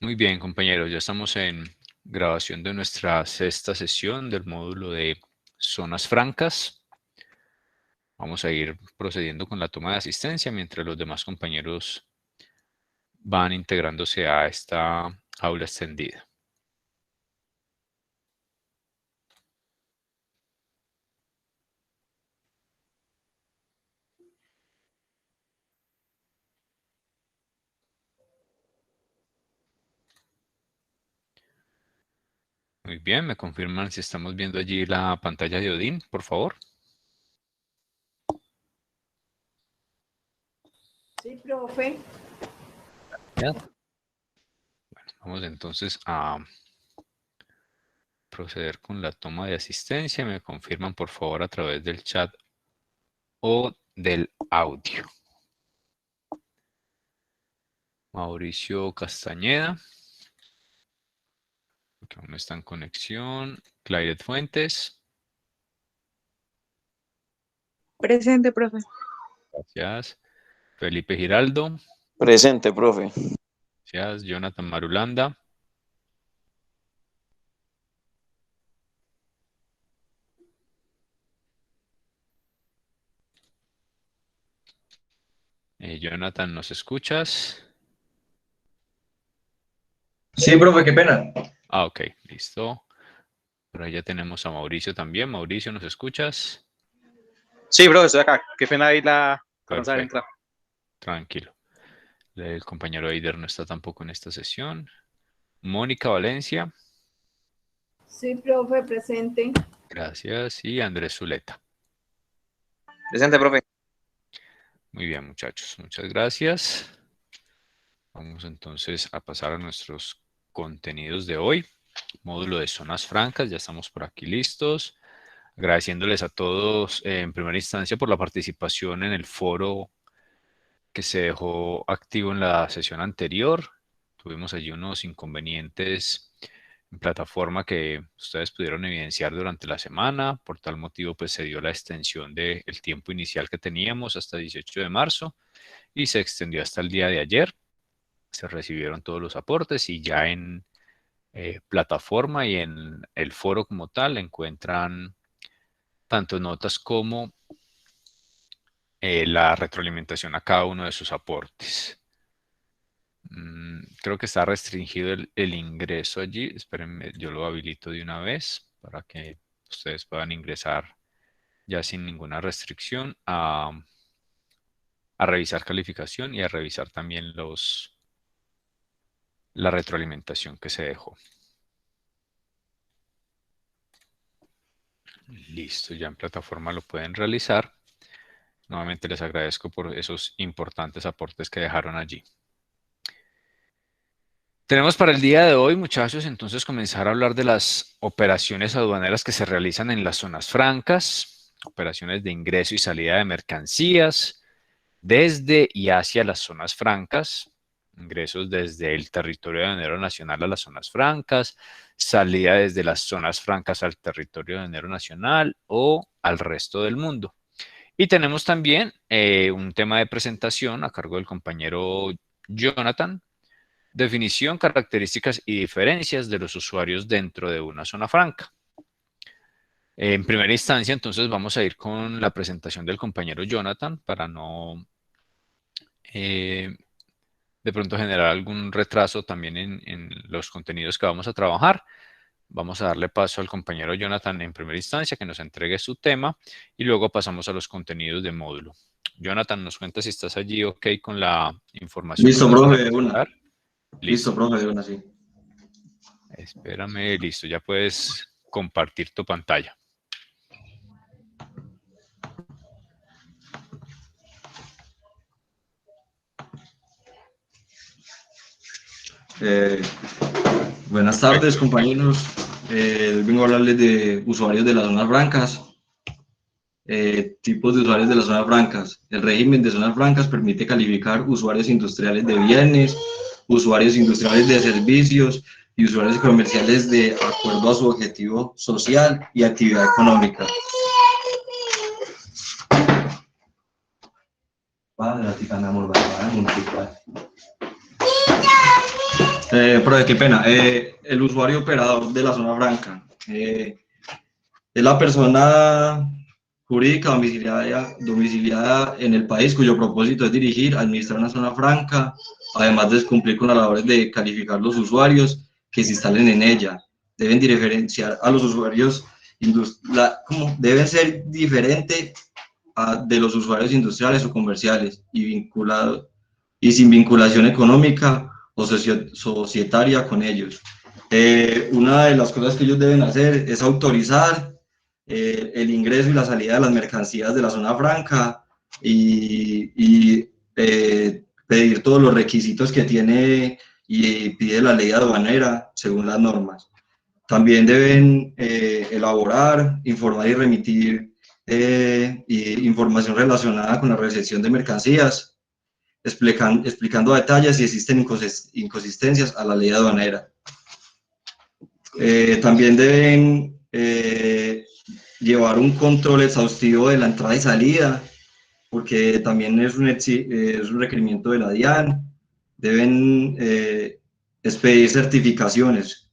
Muy bien, compañeros, ya estamos en grabación de nuestra sexta sesión del módulo de zonas francas. Vamos a ir procediendo con la toma de asistencia mientras los demás compañeros van integrándose a esta aula extendida. Muy bien, me confirman si estamos viendo allí la pantalla de Odín, por favor. Sí, profe. Ya. Bueno, vamos entonces a proceder con la toma de asistencia. Me confirman, por favor, a través del chat o del audio. Mauricio Castañeda, que aún está en conexión. Clairet Fuentes. Presente, profe. Gracias. Felipe Giraldo. Presente, profe. Gracias. Jonathan Marulanda. Jonathan, ¿nos escuchas? Sí, profe, qué pena. Ah, ok, listo. Por ahí ya tenemos a Mauricio también. Mauricio, ¿nos escuchas? Sí, bro, estoy acá. Qué pena ahí la alcanzar a Perfecto. entrar. Tranquilo. El compañero Eider no está tampoco en esta sesión. Mónica Valencia. Sí, profe, presente. Gracias. Y Andrés Zuleta. Presente, profe. Muy bien, muchachos. Muchas gracias. Vamos entonces a pasar a nuestros contenidos de hoy. Módulo de zonas francas. Ya estamos por aquí listos. Agradeciéndoles a todos en primera instancia por la participación en el foro que se dejó activo en la sesión anterior. Tuvimos allí unos inconvenientes en plataforma que ustedes pudieron evidenciar durante la semana. Por tal motivo, pues se dio la extensión del tiempo inicial que teníamos hasta 18 de marzo y se extendió hasta el día de ayer. Se recibieron todos los aportes y ya en plataforma y en el foro como tal encuentran tanto notas como la retroalimentación a cada uno de sus aportes. Creo que está restringido el ingreso allí. Espérenme, yo lo habilito de una vez para que ustedes puedan ingresar ya sin ninguna restricción a revisar calificación y a revisar también la retroalimentación que se dejó. Listo, ya en plataforma lo pueden realizar. Nuevamente les agradezco por esos importantes aportes que dejaron allí. Tenemos para el día de hoy, muchachos, entonces comenzar a hablar de las operaciones aduaneras que se realizan en las zonas francas, operaciones de ingreso y salida de mercancías desde y hacia las zonas francas, ingresos desde el territorio aduanero nacional a las zonas francas, salida desde las zonas francas al territorio aduanero nacional o al resto del mundo. Y tenemos también un tema de presentación a cargo del compañero Jonathan. Definición, características y diferencias de los usuarios dentro de una zona franca. En primera instancia, entonces, vamos a ir con la presentación del compañero Jonathan para no de pronto generar algún retraso también en los contenidos que vamos a trabajar. Vamos a darle paso al compañero Jonathan en primera instancia que nos entregue su tema y luego pasamos a los contenidos de módulo. Jonathan, nos cuenta si estás allí ok con la información Listo, que vas profe, a de una. presentar. Listo, profe, de una, sí. Espérame, listo, ya puedes compartir tu pantalla. Buenas tardes, compañeros. Vengo a hablarles de usuarios de las zonas francas. Tipos de usuarios de las zonas francas. El régimen de zonas francas permite calificar usuarios industriales de bienes, usuarios industriales de servicios y usuarios comerciales de acuerdo a su objetivo social y actividad económica. Profe, qué pena. El usuario operador de la zona franca es la persona jurídica domiciliada en el país cuyo propósito es dirigir, administrar una zona franca, además de cumplir con las labores de calificar los usuarios que se instalen en ella. Deben diferenciar a los usuarios, deben ser diferentes de los usuarios industriales o comerciales y sin vinculación económica o societaria con ellos. Una de las cosas que ellos deben hacer es autorizar el ingreso y la salida de las mercancías de la zona franca y pedir todos los requisitos que tiene y pide la ley aduanera según las normas. También deben elaborar, informar y remitir información relacionada con la recepción de mercancías, explicando a detalle si existen inconsistencias a la ley aduanera. También deben llevar un control exhaustivo de la entrada y salida, porque también es un requerimiento de la DIAN. Deben expedir certificaciones.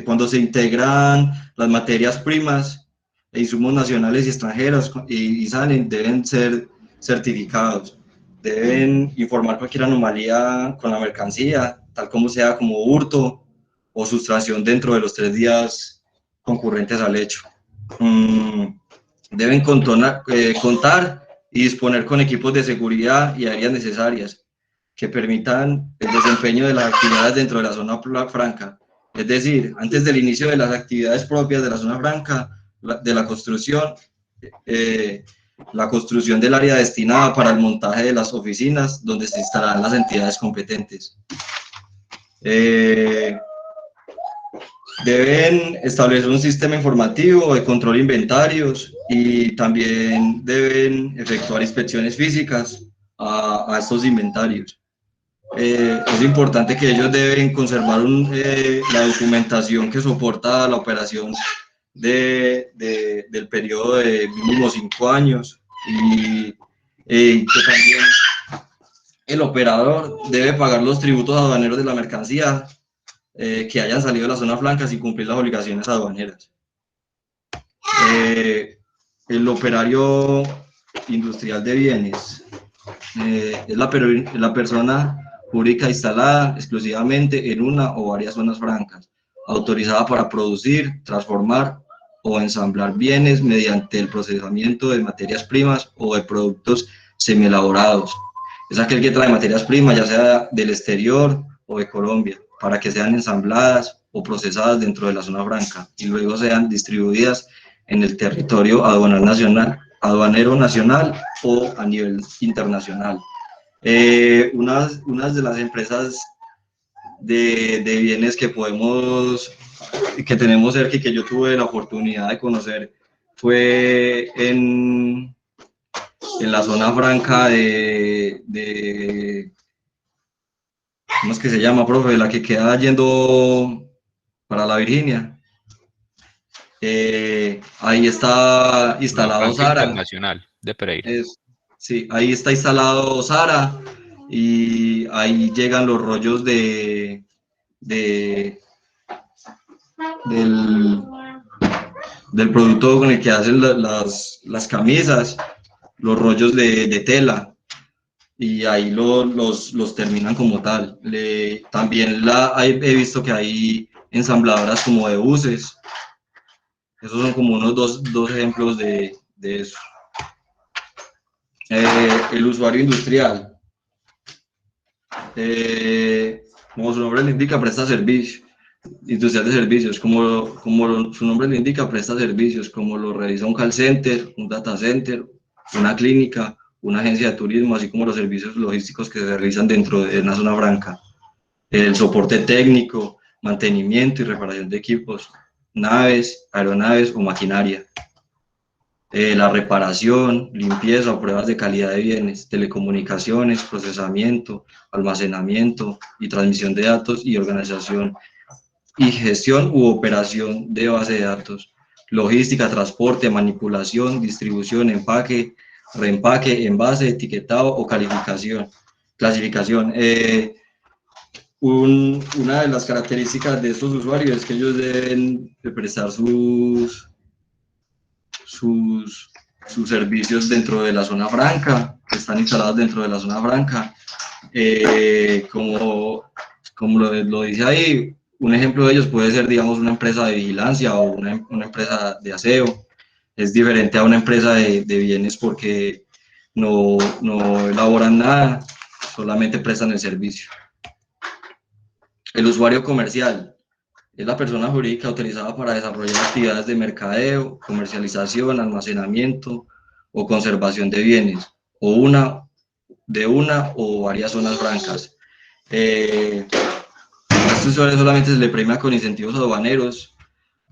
Cuando se integran las materias primas e insumos nacionales y extranjeros y salen, deben ser certificados. Deben informar cualquier anomalía con la mercancía, tal como sea como hurto o sustracción dentro de los 3 días concurrentes al hecho. Deben contar y disponer con equipos de seguridad y áreas necesarias que permitan el desempeño de las actividades dentro de la zona franca. Es decir, antes del inicio de las actividades propias de la zona franca, de la construcción del área destinada para el montaje de las oficinas donde se instalarán las entidades competentes. Deben establecer un sistema informativo de control de inventarios y también deben efectuar inspecciones físicas a estos inventarios. Es importante que ellos deben conservar la documentación que soporta la operación del periodo de mínimo 5 años y que también el operador debe pagar los tributos aduaneros de la mercancía que hayan salido de la zona franca sin cumplir las obligaciones aduaneras. El operario industrial de bienes es la persona jurídica instalada exclusivamente en una o varias zonas francas, autorizada para producir, transformar o ensamblar bienes mediante el procesamiento de materias primas o de productos semielaborados. Es aquel que trae materias primas, ya sea del exterior o de Colombia, para que sean ensambladas o procesadas dentro de la zona franca y luego sean distribuidas en el territorio aduanero nacional o a nivel internacional. Unas de las empresas de bienes que tenemos cerca y que yo tuve la oportunidad de conocer fue en la zona franca ¿cómo es que se llama, profe? La que queda yendo para la Virginia. Ahí está instalado Sara. Internacional de Pereira. Sí, ahí está instalado Sara y ahí llegan los rollos del producto con el que hacen las camisas, los rollos de tela, y ahí los terminan como tal. También he visto que hay ensambladoras como de buses. Esos son como unos dos ejemplos de eso. El usuario industrial, como su nombre le indica, presta servicios. Industrial de servicios, como su nombre le indica, presta servicios, como lo realiza un call center, un data center, una clínica, una agencia de turismo, así como los servicios logísticos que se realizan dentro de una zona franca. El soporte técnico, mantenimiento y reparación de equipos, naves, aeronaves o maquinaria. La reparación, limpieza o pruebas de calidad de bienes, telecomunicaciones, procesamiento, almacenamiento y transmisión de datos y organización y gestión u operación de base de datos, logística, transporte, manipulación, distribución, empaque, reempaque, envase, etiquetado o clasificación. Una de las características de estos usuarios es que ellos deben de prestar sus servicios dentro de la zona franca, que están instalados dentro de la zona franca. Como lo dice ahí, un ejemplo de ellos puede ser, digamos, una empresa de vigilancia o una empresa de aseo. Es diferente a una empresa de bienes porque no elaboran nada, solamente prestan el servicio. El usuario comercial es la persona jurídica utilizada para desarrollar actividades de mercadeo, comercialización, almacenamiento o conservación de bienes, o una o varias zonas francas. A estos usuarios solamente se le premia con incentivos aduaneros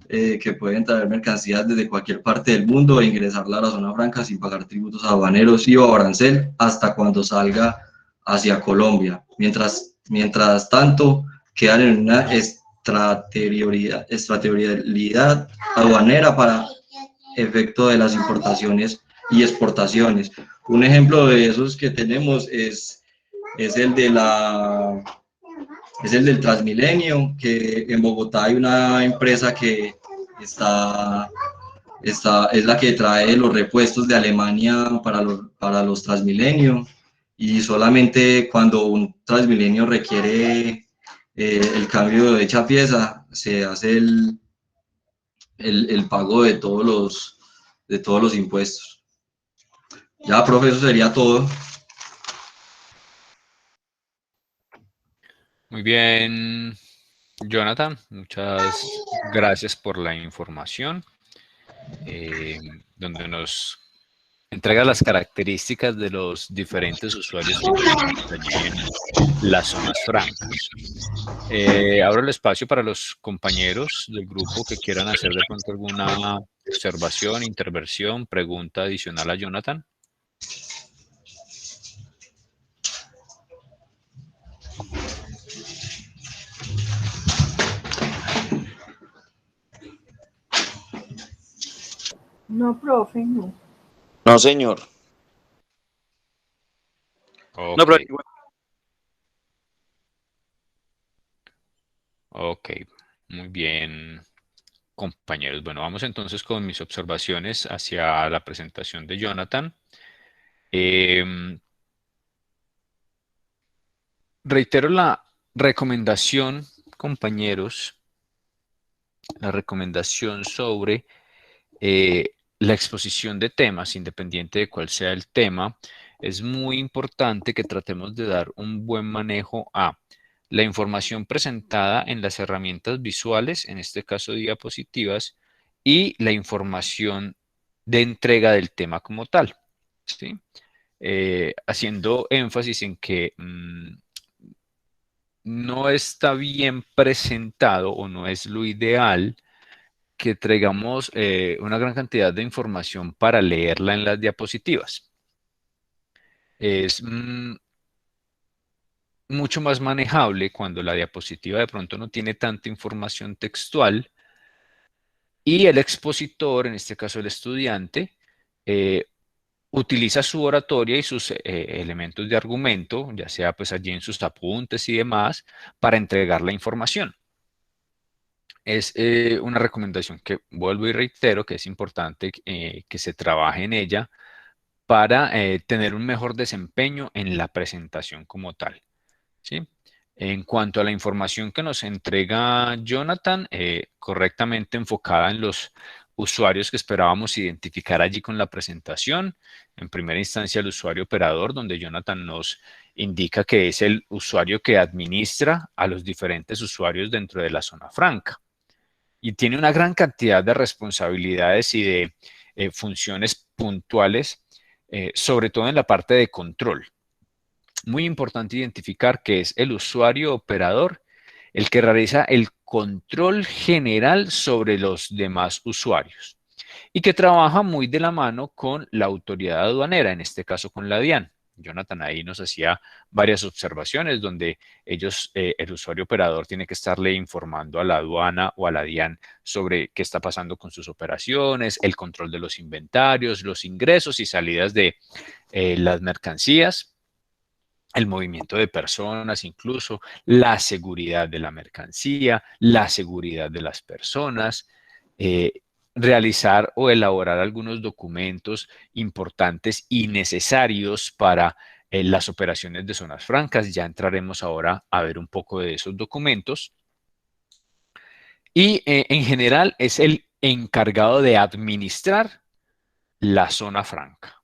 que pueden traer mercancías desde cualquier parte del mundo e ingresarla a la zona franca sin pagar tributos aduaneros y o arancel hasta cuando salga hacia Colombia. Mientras tanto, quedan en una extraterritorialidad aduanera para efecto de las importaciones y exportaciones. Un ejemplo de esos que tenemos es el de es el del Transmilenio, que en Bogotá hay una empresa que es la que trae los repuestos de Alemania para los Transmilenio, y solamente cuando un Transmilenio requiere el cambio de dicha pieza, se hace el pago de todos los impuestos. Ya, profe, eso sería todo. Muy bien, Jonathan, muchas gracias por la información, donde nos entrega las características de los diferentes usuarios que tenemos allí en las zonas francas. Abro el espacio para los compañeros del grupo que quieran hacer de pronto alguna observación, intervención, pregunta adicional a Jonathan. No, profe, no. No, señor. Okay. No, pero Ok, muy bien, compañeros. Bueno, vamos entonces con mis observaciones hacia la presentación de Jonathan. Reitero la recomendación, compañeros, la recomendación sobre la exposición de temas, independiente de cuál sea el tema. Es muy importante que tratemos de dar un buen manejo a la información presentada en las herramientas visuales, en este caso diapositivas, y la información de entrega del tema como tal, ¿sí? Haciendo énfasis en que no está bien presentado o no es lo ideal que traigamos una gran cantidad de información para leerla en las diapositivas. Es mucho más manejable cuando la diapositiva de pronto no tiene tanta información textual y el expositor, en este caso el estudiante, utiliza su oratoria y sus elementos de argumento, ya sea pues allí en sus apuntes y demás, para entregar la información. Es una recomendación que vuelvo y reitero que es importante que se trabaje en ella para tener un mejor desempeño en la presentación como tal, ¿sí? En cuanto a la información que nos entrega Jonathan, correctamente enfocada en los usuarios que esperábamos identificar allí con la presentación. En primera instancia, el usuario operador, donde Jonathan nos indica que es el usuario que administra a los diferentes usuarios dentro de la zona franca. Y tiene una gran cantidad de responsabilidades y de funciones puntuales, sobre todo en la parte de control. Muy importante identificar que es el usuario operador el que realiza el control general sobre los demás usuarios y que trabaja muy de la mano con la autoridad aduanera, en este caso con la DIAN. Jonathan ahí nos hacía varias observaciones donde el usuario operador tiene que estarle informando a la aduana o a la DIAN sobre qué está pasando con sus operaciones, el control de los inventarios, los ingresos y salidas de las mercancías. el movimiento de personas, incluso la seguridad de la mercancía, la seguridad de las personas, eh, realizar o elaborar algunos documentos importantes y necesarios para las operaciones de zonas francas. Ya entraremos ahora a ver un poco de esos documentos. Y en general es el encargado de administrar la zona franca.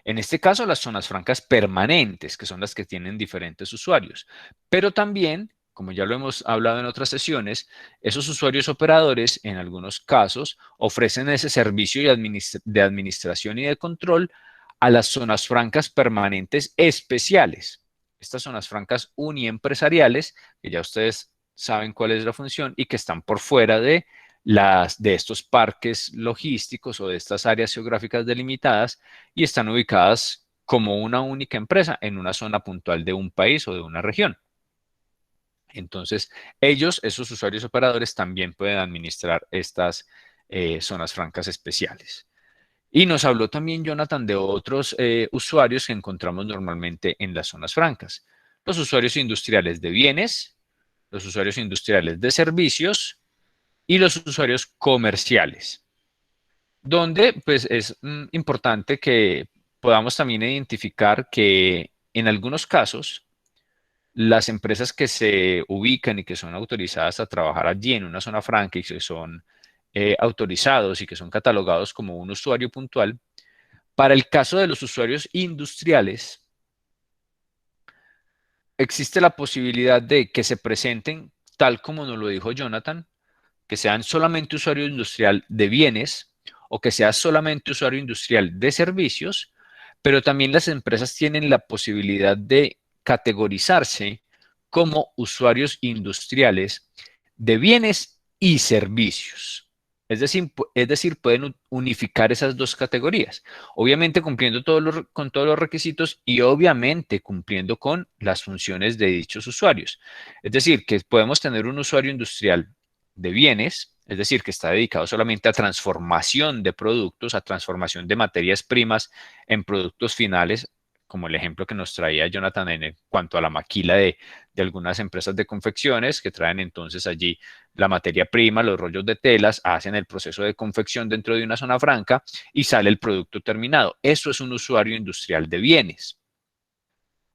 En este caso, las zonas francas permanentes, que son las que tienen diferentes usuarios. Pero también, como ya lo hemos hablado en otras sesiones, esos usuarios operadores, en algunos casos, ofrecen ese servicio de administración y de control a las zonas francas permanentes especiales. Estas zonas francas uniempresariales, que ya ustedes saben cuál es la función y que están por fuera de estos parques logísticos o de estas áreas geográficas delimitadas y están ubicadas como una única empresa en una zona puntual de un país o de una región. Entonces, esos usuarios operadores, también pueden administrar estas zonas francas especiales. Y nos habló también Jonathan de otros usuarios que encontramos normalmente en las zonas francas. Los usuarios industriales de bienes, los usuarios industriales de servicios y los usuarios comerciales, donde pues es importante que podamos también identificar que en algunos casos las empresas que se ubican y que son autorizadas a trabajar allí en una zona franca y que son autorizados y que son catalogados como un usuario puntual, para el caso de los usuarios industriales, existe la posibilidad de que se presenten, tal como nos lo dijo Jonathan, que sean solamente usuario industrial de bienes o que sea solamente usuario industrial de servicios, pero también las empresas tienen la posibilidad de categorizarse como usuarios industriales de bienes y servicios. Es decir, pueden unificar esas dos categorías, obviamente cumpliendo con todos los requisitos y obviamente cumpliendo con las funciones de dichos usuarios. Es decir, que podemos tener un usuario industrial de bienes, es decir, que está dedicado solamente a transformación de productos, a transformación de materias primas en productos finales, como el ejemplo que nos traía Jonathan en cuanto a la maquila de algunas empresas de confecciones que traen entonces allí la materia prima, los rollos de telas, hacen el proceso de confección dentro de una zona franca y sale el producto terminado. Eso es un usuario industrial de bienes.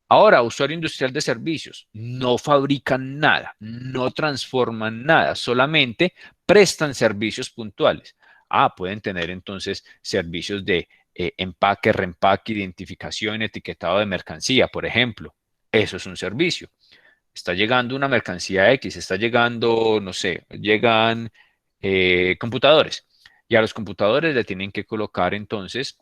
Ahora, usuario industrial de servicios, no fabrican nada, no transforman nada, solamente prestan servicios puntuales. Pueden tener entonces servicios de empaque, reempaque, identificación, etiquetado de mercancía, por ejemplo. Eso es un servicio. Está llegando una mercancía X, está llegando, no sé, llegan computadores. Y a los computadores le tienen que colocar entonces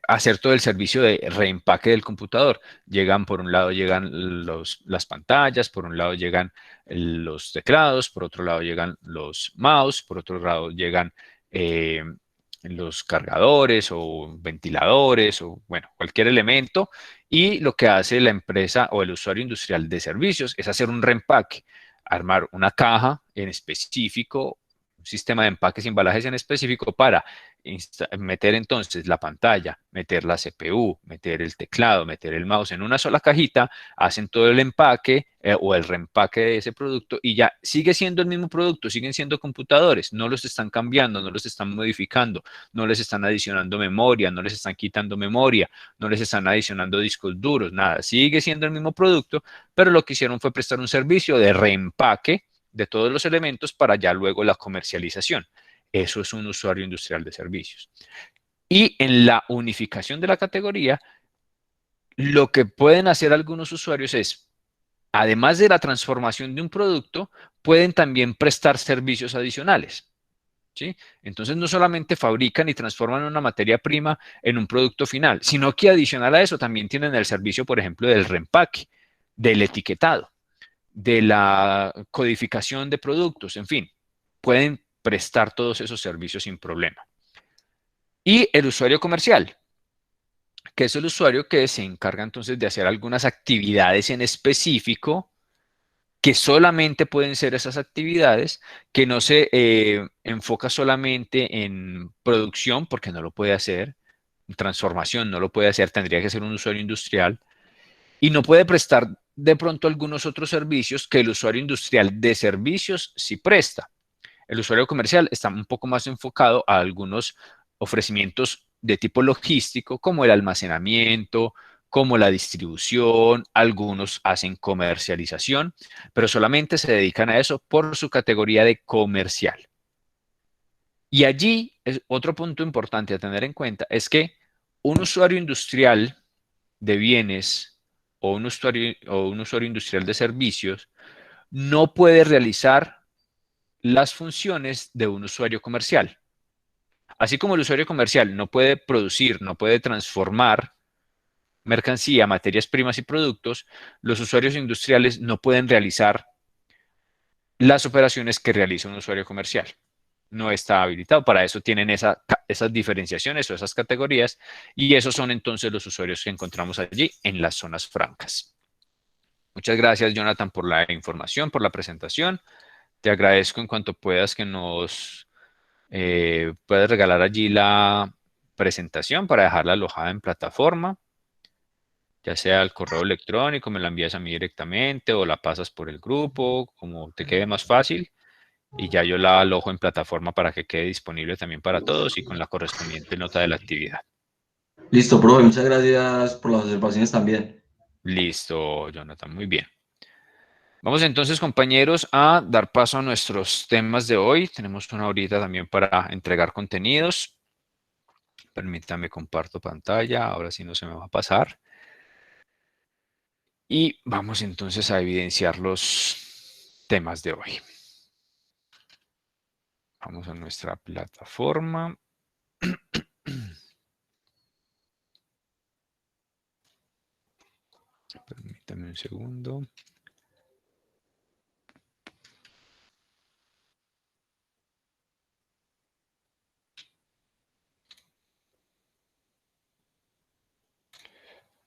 hacer todo el servicio de reempaque del computador. Llegan, por un lado llegan las pantallas, por un lado llegan los teclados, por otro lado llegan los mouse, por otro lado llegan los cargadores o ventiladores o bueno, cualquier elemento. Y lo que hace la empresa o el usuario industrial de servicios es hacer un reempaque, armar una caja en específico, un sistema de empaques y embalajes en específico para meter entonces la pantalla, meter la CPU, meter el teclado, meter el mouse en una sola cajita, hacen todo el empaque o el reempaque de ese producto y ya sigue siendo el mismo producto, siguen siendo computadores, no los están cambiando, no los están modificando, no les están adicionando memoria, no les están quitando memoria, no les están adicionando discos duros, nada, sigue siendo el mismo producto, pero lo que hicieron fue prestar un servicio de reempaque de todos los elementos para ya luego la comercialización. Eso es un usuario industrial de servicios. Y en la unificación de la categoría, lo que pueden hacer algunos usuarios es, además de la transformación de un producto, pueden también prestar servicios adicionales. ¿Sí? Entonces no solamente fabrican y transforman una materia prima en un producto final, sino que adicional a eso también tienen el servicio, por ejemplo, del reempaque, del etiquetado, de la codificación de productos, en fin, pueden prestar todos esos servicios sin problema. Y el usuario comercial, que es el usuario que se encarga entonces de hacer algunas actividades en específico, que solamente pueden ser esas actividades, que no se enfoca solamente en producción, porque no lo puede hacer, transformación, no lo puede hacer, tendría que ser un usuario industrial y no puede prestar de pronto algunos otros servicios que el usuario industrial de servicios sí presta. El usuario comercial está un poco más enfocado a algunos ofrecimientos de tipo logístico, como el almacenamiento, como la distribución, algunos hacen comercialización, pero solamente se dedican a eso por su categoría de comercial. Y allí es otro punto importante a tener en cuenta, es que un usuario industrial de bienes o un usuario industrial de servicios no puede realizar las funciones de un usuario comercial. Así como el usuario comercial no puede producir, no puede transformar mercancía, materias primas y productos, los usuarios industriales no pueden realizar las operaciones que realiza un usuario comercial. No está habilitado. Para eso tienen esas diferenciaciones o esas categorías y esos son entonces los usuarios que encontramos allí en las zonas francas. Muchas gracias, Jonathan, por la información, por la presentación. Te agradezco en cuanto puedas que nos puedas regalar allí la presentación para dejarla alojada en plataforma, ya sea al correo electrónico, me la envías a mí directamente o la pasas por el grupo, como te quede más fácil. Y ya yo la alojo en plataforma para que quede disponible también para todos y con la correspondiente nota de la actividad. Listo, profe, muchas gracias por las observaciones también. Listo, Jonathan, muy bien. Vamos entonces, compañeros, a dar paso a nuestros temas de hoy. Tenemos una horita también para entregar contenidos. Permítame, comparto pantalla. Ahora sí no se me va a pasar. Y vamos entonces a evidenciar los temas de hoy. Vamos a nuestra plataforma. Permítame un segundo.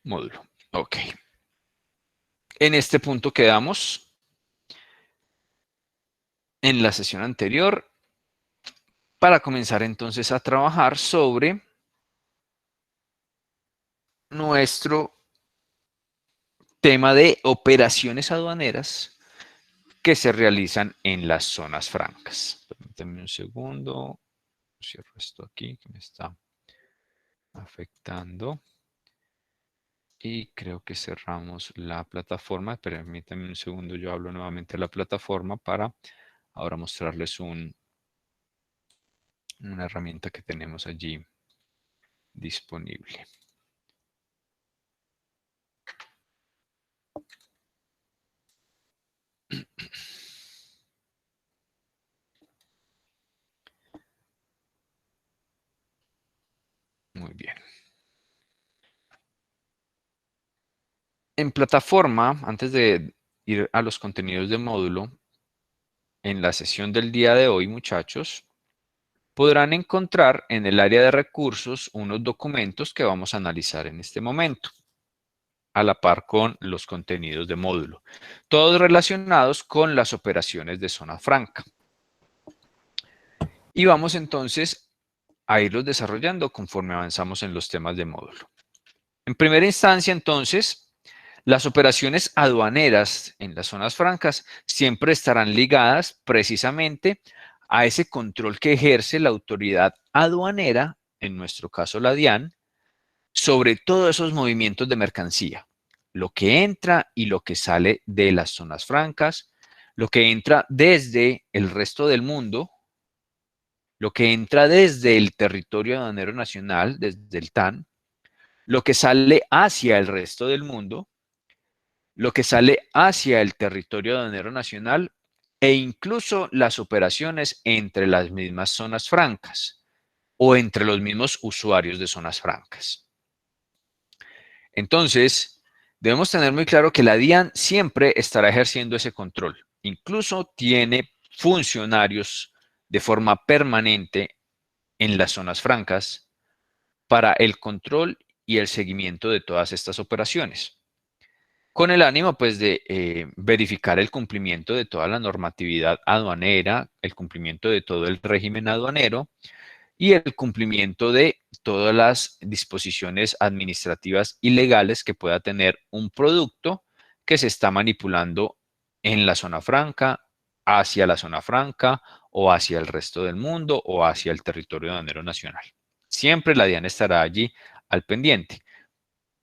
Módulo. Ok. En este punto quedamos en la sesión anterior para comenzar entonces a trabajar sobre nuestro tema de operaciones aduaneras que se realizan en las zonas francas. Permítanme un segundo. Cierro esto aquí que me está afectando. Y creo que cerramos la plataforma. Permítanme un segundo, yo hablo nuevamente de la plataforma para ahora mostrarles una herramienta que tenemos allí disponible. Muy bien. En plataforma, antes de ir a los contenidos de módulo, en la sesión del día de hoy, muchachos, podrán encontrar en el área de recursos unos documentos que vamos a analizar en este momento, a la par con los contenidos de módulo, todos relacionados con las operaciones de zona franca. Y vamos entonces a irlos desarrollando conforme avanzamos en los temas de módulo. En primera instancia, entonces, las operaciones aduaneras en las zonas francas siempre estarán ligadas precisamente a ese control que ejerce la autoridad aduanera, en nuestro caso la DIAN, sobre todos esos movimientos de mercancía, lo que entra y lo que sale de las zonas francas, lo que entra desde el resto del mundo, lo que entra desde el territorio aduanero nacional, desde el TAN, lo que sale hacia el resto del mundo, lo que sale hacia el territorio aduanero nacional e incluso las operaciones entre las mismas zonas francas o entre los mismos usuarios de zonas francas. Entonces, debemos tener muy claro que la DIAN siempre estará ejerciendo ese control. Incluso tiene funcionarios de forma permanente en las zonas francas para el control y el seguimiento de todas estas operaciones, con el ánimo pues de verificar el cumplimiento de toda la normatividad aduanera, el cumplimiento de todo el régimen aduanero y el cumplimiento de todas las disposiciones administrativas y legales que pueda tener un producto que se está manipulando en la zona franca, hacia la zona franca o hacia el resto del mundo o hacia el territorio aduanero nacional. Siempre la DIAN estará allí al pendiente.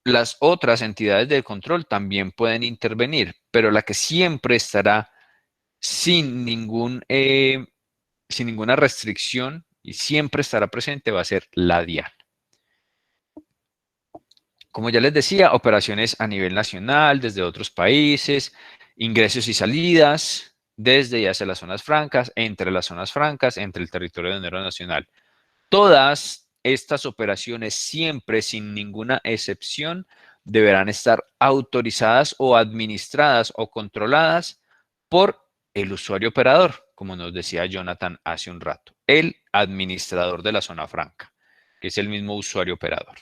Las otras entidades de control también pueden intervenir, pero la que siempre estará sin ninguna restricción y siempre estará presente va a ser la DIAN. Como ya les decía, operaciones a nivel nacional, desde otros países, ingresos y salidas, desde y hacia las zonas francas, entre las zonas francas, entre el territorio aduanero nacional. Todas estas operaciones siempre, sin ninguna excepción, deberán estar autorizadas o administradas o controladas por el usuario operador, como nos decía Jonathan hace un rato, el administrador de la zona franca, que es el mismo usuario operador.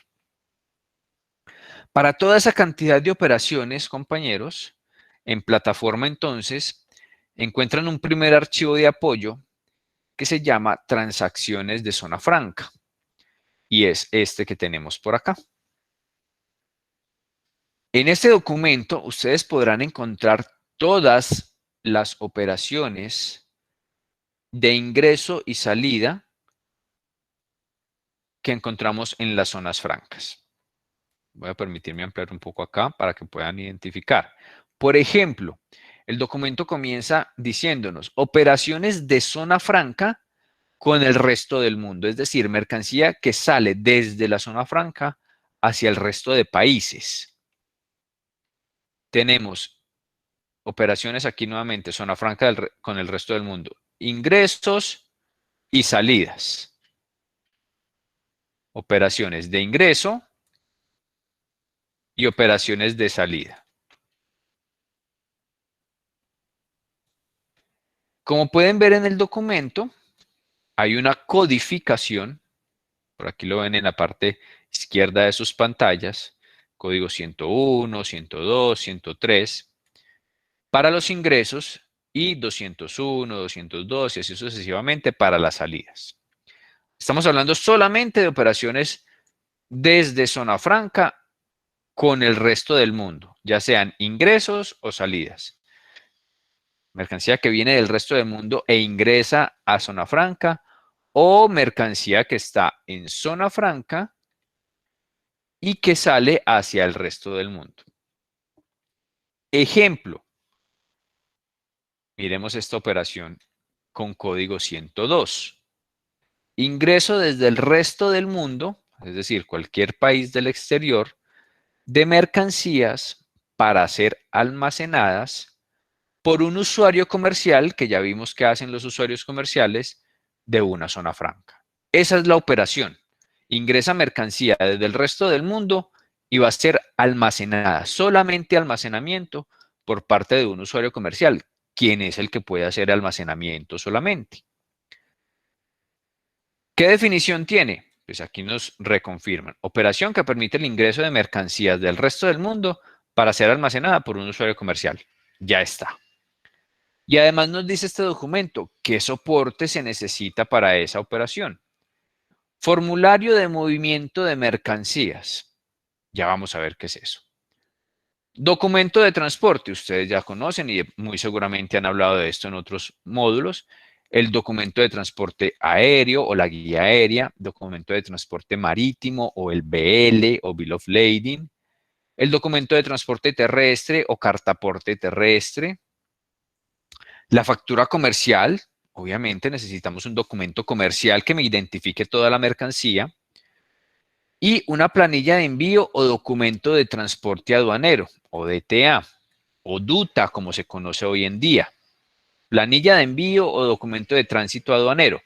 Para toda esa cantidad de operaciones, compañeros, en plataforma entonces, encuentran un primer archivo de apoyo que se llama transacciones de zona franca. Y es este que tenemos por acá. En este documento ustedes podrán encontrar todas las operaciones de ingreso y salida que encontramos en las zonas francas. Voy a permitirme ampliar un poco acá para que puedan identificar. Por ejemplo, el documento comienza diciéndonos operaciones de zona franca con el resto del mundo, es decir, mercancía que sale desde la zona franca hacia el resto de países. Tenemos operaciones aquí nuevamente, zona franca con el resto del mundo, ingresos y salidas. Operaciones de ingreso y operaciones de salida. Como pueden ver en el documento, hay una codificación, por aquí lo ven en la parte izquierda de sus pantallas, código 101, 102, 103, para los ingresos y 201, 202 y así sucesivamente para las salidas. Estamos hablando solamente de operaciones desde zona franca con el resto del mundo, ya sean ingresos o salidas. Mercancía que viene del resto del mundo e ingresa a zona franca o mercancía que está en zona franca y que sale hacia el resto del mundo. Ejemplo, miremos esta operación con código 102. Ingreso desde el resto del mundo, es decir, cualquier país del exterior, de mercancías para ser almacenadas por un usuario comercial, que ya vimos que hacen los usuarios comerciales, de una zona franca. Esa es la operación. Ingresa mercancía desde el resto del mundo y va a ser almacenada, solamente almacenamiento por parte de un usuario comercial, quien es el que puede hacer almacenamiento solamente. ¿Qué definición tiene? Pues aquí nos reconfirman. Operación que permite el ingreso de mercancías del resto del mundo para ser almacenada por un usuario comercial. Ya está. Y además nos dice este documento qué soporte se necesita para esa operación. Formulario de movimiento de mercancías. Ya vamos a ver qué es eso. Documento de transporte. Ustedes ya conocen y muy seguramente han hablado de esto en otros módulos. El documento de transporte aéreo o la guía aérea, documento de transporte marítimo o el BL o Bill of Lading, el documento de transporte terrestre o cartaporte terrestre, la factura comercial. Obviamente necesitamos un documento comercial que me identifique toda la mercancía y una planilla de envío o documento de transporte aduanero o DTA o DUTA como se conoce hoy en día. Planilla de envío o documento de tránsito aduanero.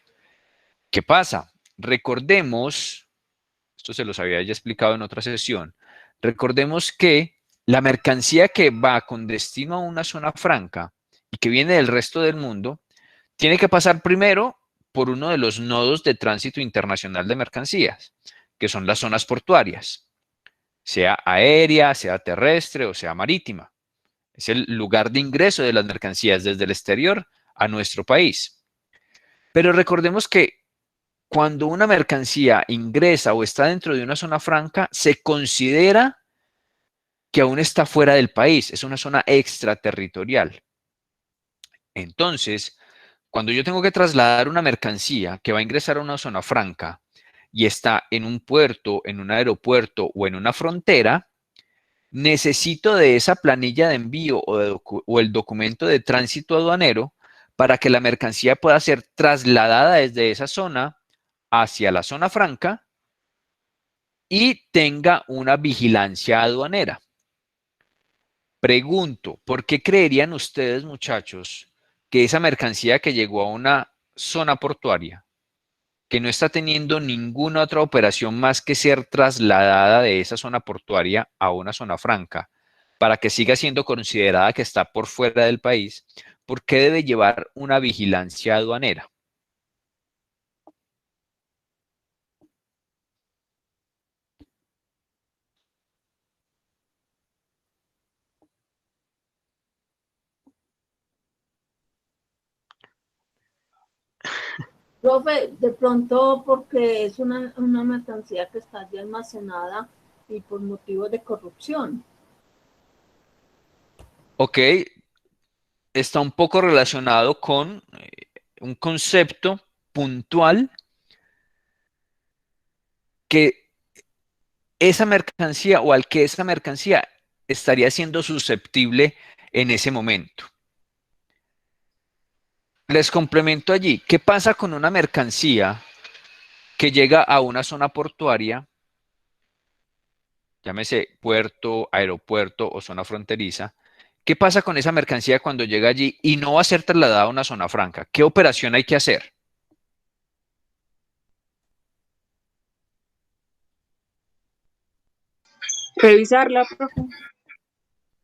¿Qué pasa? Recordemos, esto se los había ya explicado en otra sesión, recordemos que la mercancía que va con destino a una zona franca y que viene del resto del mundo, tiene que pasar primero por uno de los nodos de tránsito internacional de mercancías, que son las zonas portuarias, sea aérea, sea terrestre o sea marítima. Es el lugar de ingreso de las mercancías desde el exterior a nuestro país. Pero recordemos que cuando una mercancía ingresa o está dentro de una zona franca, se considera que aún está fuera del país, es una zona extraterritorial. Entonces, cuando yo tengo que trasladar una mercancía que va a ingresar a una zona franca y está en un puerto, en un aeropuerto o en una frontera, necesito de esa planilla de envío o el documento de tránsito aduanero para que la mercancía pueda ser trasladada desde esa zona hacia la zona franca y tenga una vigilancia aduanera. Pregunto, ¿por qué creerían ustedes, muchachos, que esa mercancía que llegó a una zona portuaria, que no está teniendo ninguna otra operación más que ser trasladada de esa zona portuaria a una zona franca, para que siga siendo considerada que está por fuera del país, ¿por qué debe llevar una vigilancia aduanera? Profe, de pronto porque es una mercancía que está allí almacenada y por motivos de corrupción. Ok, está un poco relacionado con un concepto puntual que esa mercancía o al que esa mercancía estaría siendo susceptible en ese momento. Les complemento allí, ¿qué pasa con una mercancía que llega a una zona portuaria, llámese puerto, aeropuerto o zona fronteriza? ¿Qué pasa con esa mercancía cuando llega allí y no va a ser trasladada a una zona franca? ¿Qué operación hay que hacer? Revisarla, profe.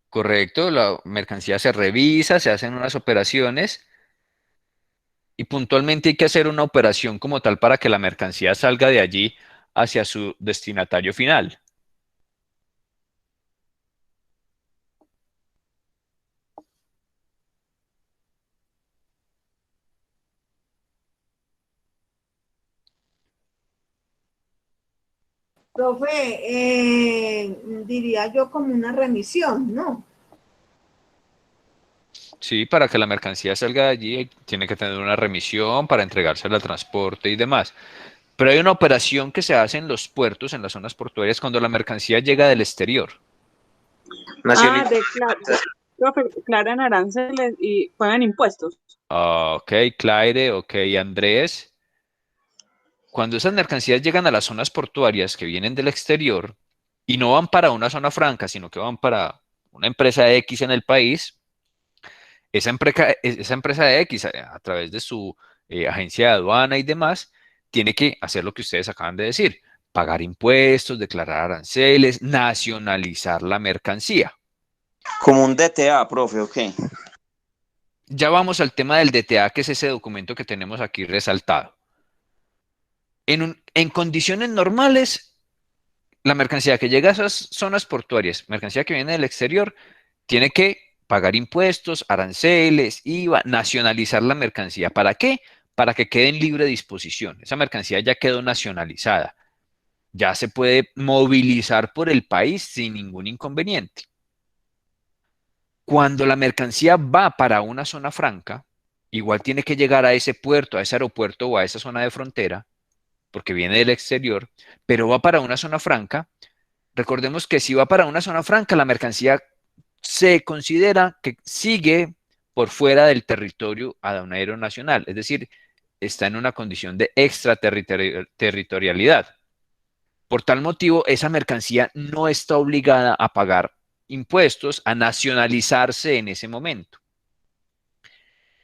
Correcto, la mercancía se revisa, se hacen unas operaciones y puntualmente hay que hacer una operación como tal para que la mercancía salga de allí hacia su destinatario final. Profe, diría yo como una remisión, ¿no? Sí, para que la mercancía salga de allí tiene que tener una remisión para entregarse al transporte y demás. Pero hay una operación que se hace en los puertos, en las zonas portuarias, cuando la mercancía llega del exterior. Ah, Nacional. profe, declaran aranceles y pagan impuestos. Ok, Claire, ok, Andrés. Cuando esas mercancías llegan a las zonas portuarias que vienen del exterior y no van para una zona franca, sino que van para una empresa X en el país, esa empresa X, a través de su agencia de aduana y demás, tiene que hacer lo que ustedes acaban de decir, pagar impuestos, declarar aranceles, nacionalizar la mercancía. Como un DTA, profe, ok. Ya vamos al tema del DTA, que es ese documento que tenemos aquí resaltado. En condiciones normales, la mercancía que llega a esas zonas portuarias, mercancía que viene del exterior, tiene que pagar impuestos, aranceles, IVA, nacionalizar la mercancía. ¿Para qué? Para que quede en libre disposición. Esa mercancía ya quedó nacionalizada. Ya se puede movilizar por el país sin ningún inconveniente. Cuando la mercancía va para una zona franca, igual tiene que llegar a ese puerto, a ese aeropuerto o a esa zona de frontera, porque viene del exterior, pero va para una zona franca. Recordemos que si va para una zona franca, la mercancía se considera que sigue por fuera del territorio aduanero nacional, es decir, está en una condición de extraterritorialidad. Por tal motivo, esa mercancía no está obligada a pagar impuestos, a nacionalizarse en ese momento.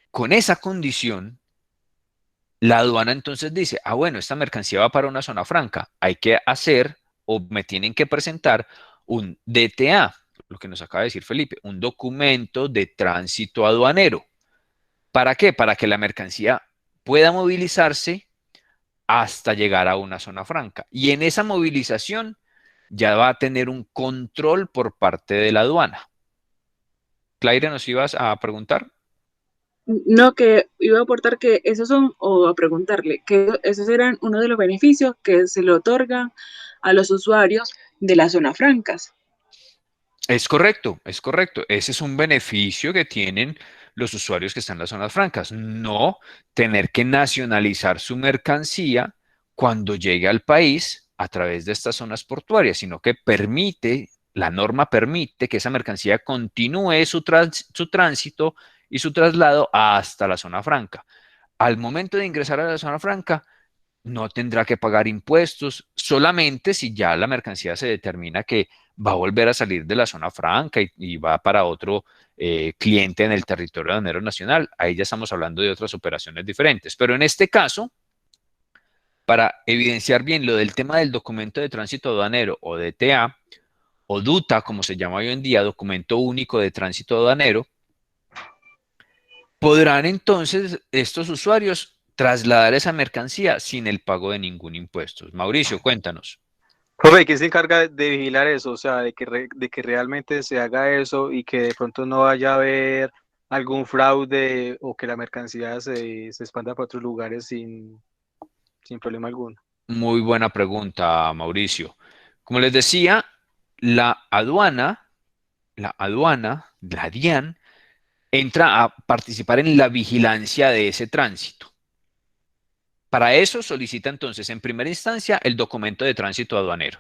Con esa condición, la aduana entonces dice, ah, bueno, esta mercancía va para una zona franca, hay que hacer o me tienen que presentar un DTA, lo que nos acaba de decir Felipe, un documento de tránsito aduanero. ¿Para qué? Para que la mercancía pueda movilizarse hasta llegar a una zona franca. Y en esa movilización ya va a tener un control por parte de la aduana. Claire, ¿nos ibas a preguntar? No, que iba a aportar que esos son, o a preguntarle, que esos eran uno de los beneficios que se le otorgan a los usuarios de las zonas francas. Es correcto, es correcto. Ese es un beneficio que tienen los usuarios que están en las zonas francas. No tener que nacionalizar su mercancía cuando llegue al país a través de estas zonas portuarias, sino que permite, la norma permite que esa mercancía continúe su tránsito y su traslado hasta la zona franca. Al momento de ingresar a la zona franca, no tendrá que pagar impuestos, solamente si ya la mercancía se determina que va a volver a salir de la zona franca y va para otro cliente en el territorio aduanero nacional. Ahí ya estamos hablando de otras operaciones diferentes. Pero en este caso, para evidenciar bien lo del tema del documento de tránsito aduanero o DTA o DUTA, como se llama hoy en día, documento único de tránsito aduanero, podrán entonces estos usuarios trasladar esa mercancía sin el pago de ningún impuesto. Mauricio, cuéntanos. Profe, ¿quién se encarga de vigilar eso? O sea, de que realmente se haga eso y que de pronto no vaya a haber algún fraude o que la mercancía se expanda para otros lugares sin problema alguno. Muy buena pregunta, Mauricio. Como les decía, la DIAN, entra a participar en la vigilancia de ese tránsito. Para eso solicita entonces en primera instancia el documento de tránsito aduanero.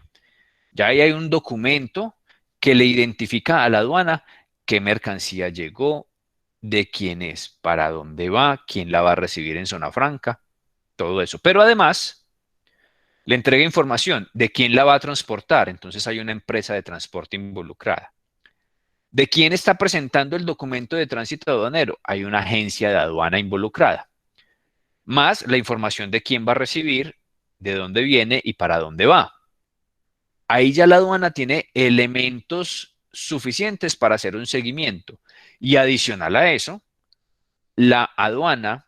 Ya ahí hay un documento que le identifica a la aduana qué mercancía llegó, de quién es, para dónde va, quién la va a recibir en zona franca, todo eso. Pero además le entrega información de quién la va a transportar. Entonces hay una empresa de transporte involucrada. ¿De quién está presentando el documento de tránsito aduanero? Hay una agencia de aduana involucrada. Más la información de quién va a recibir, de dónde viene y para dónde va. Ahí ya la aduana tiene elementos suficientes para hacer un seguimiento. Y adicional a eso, la aduana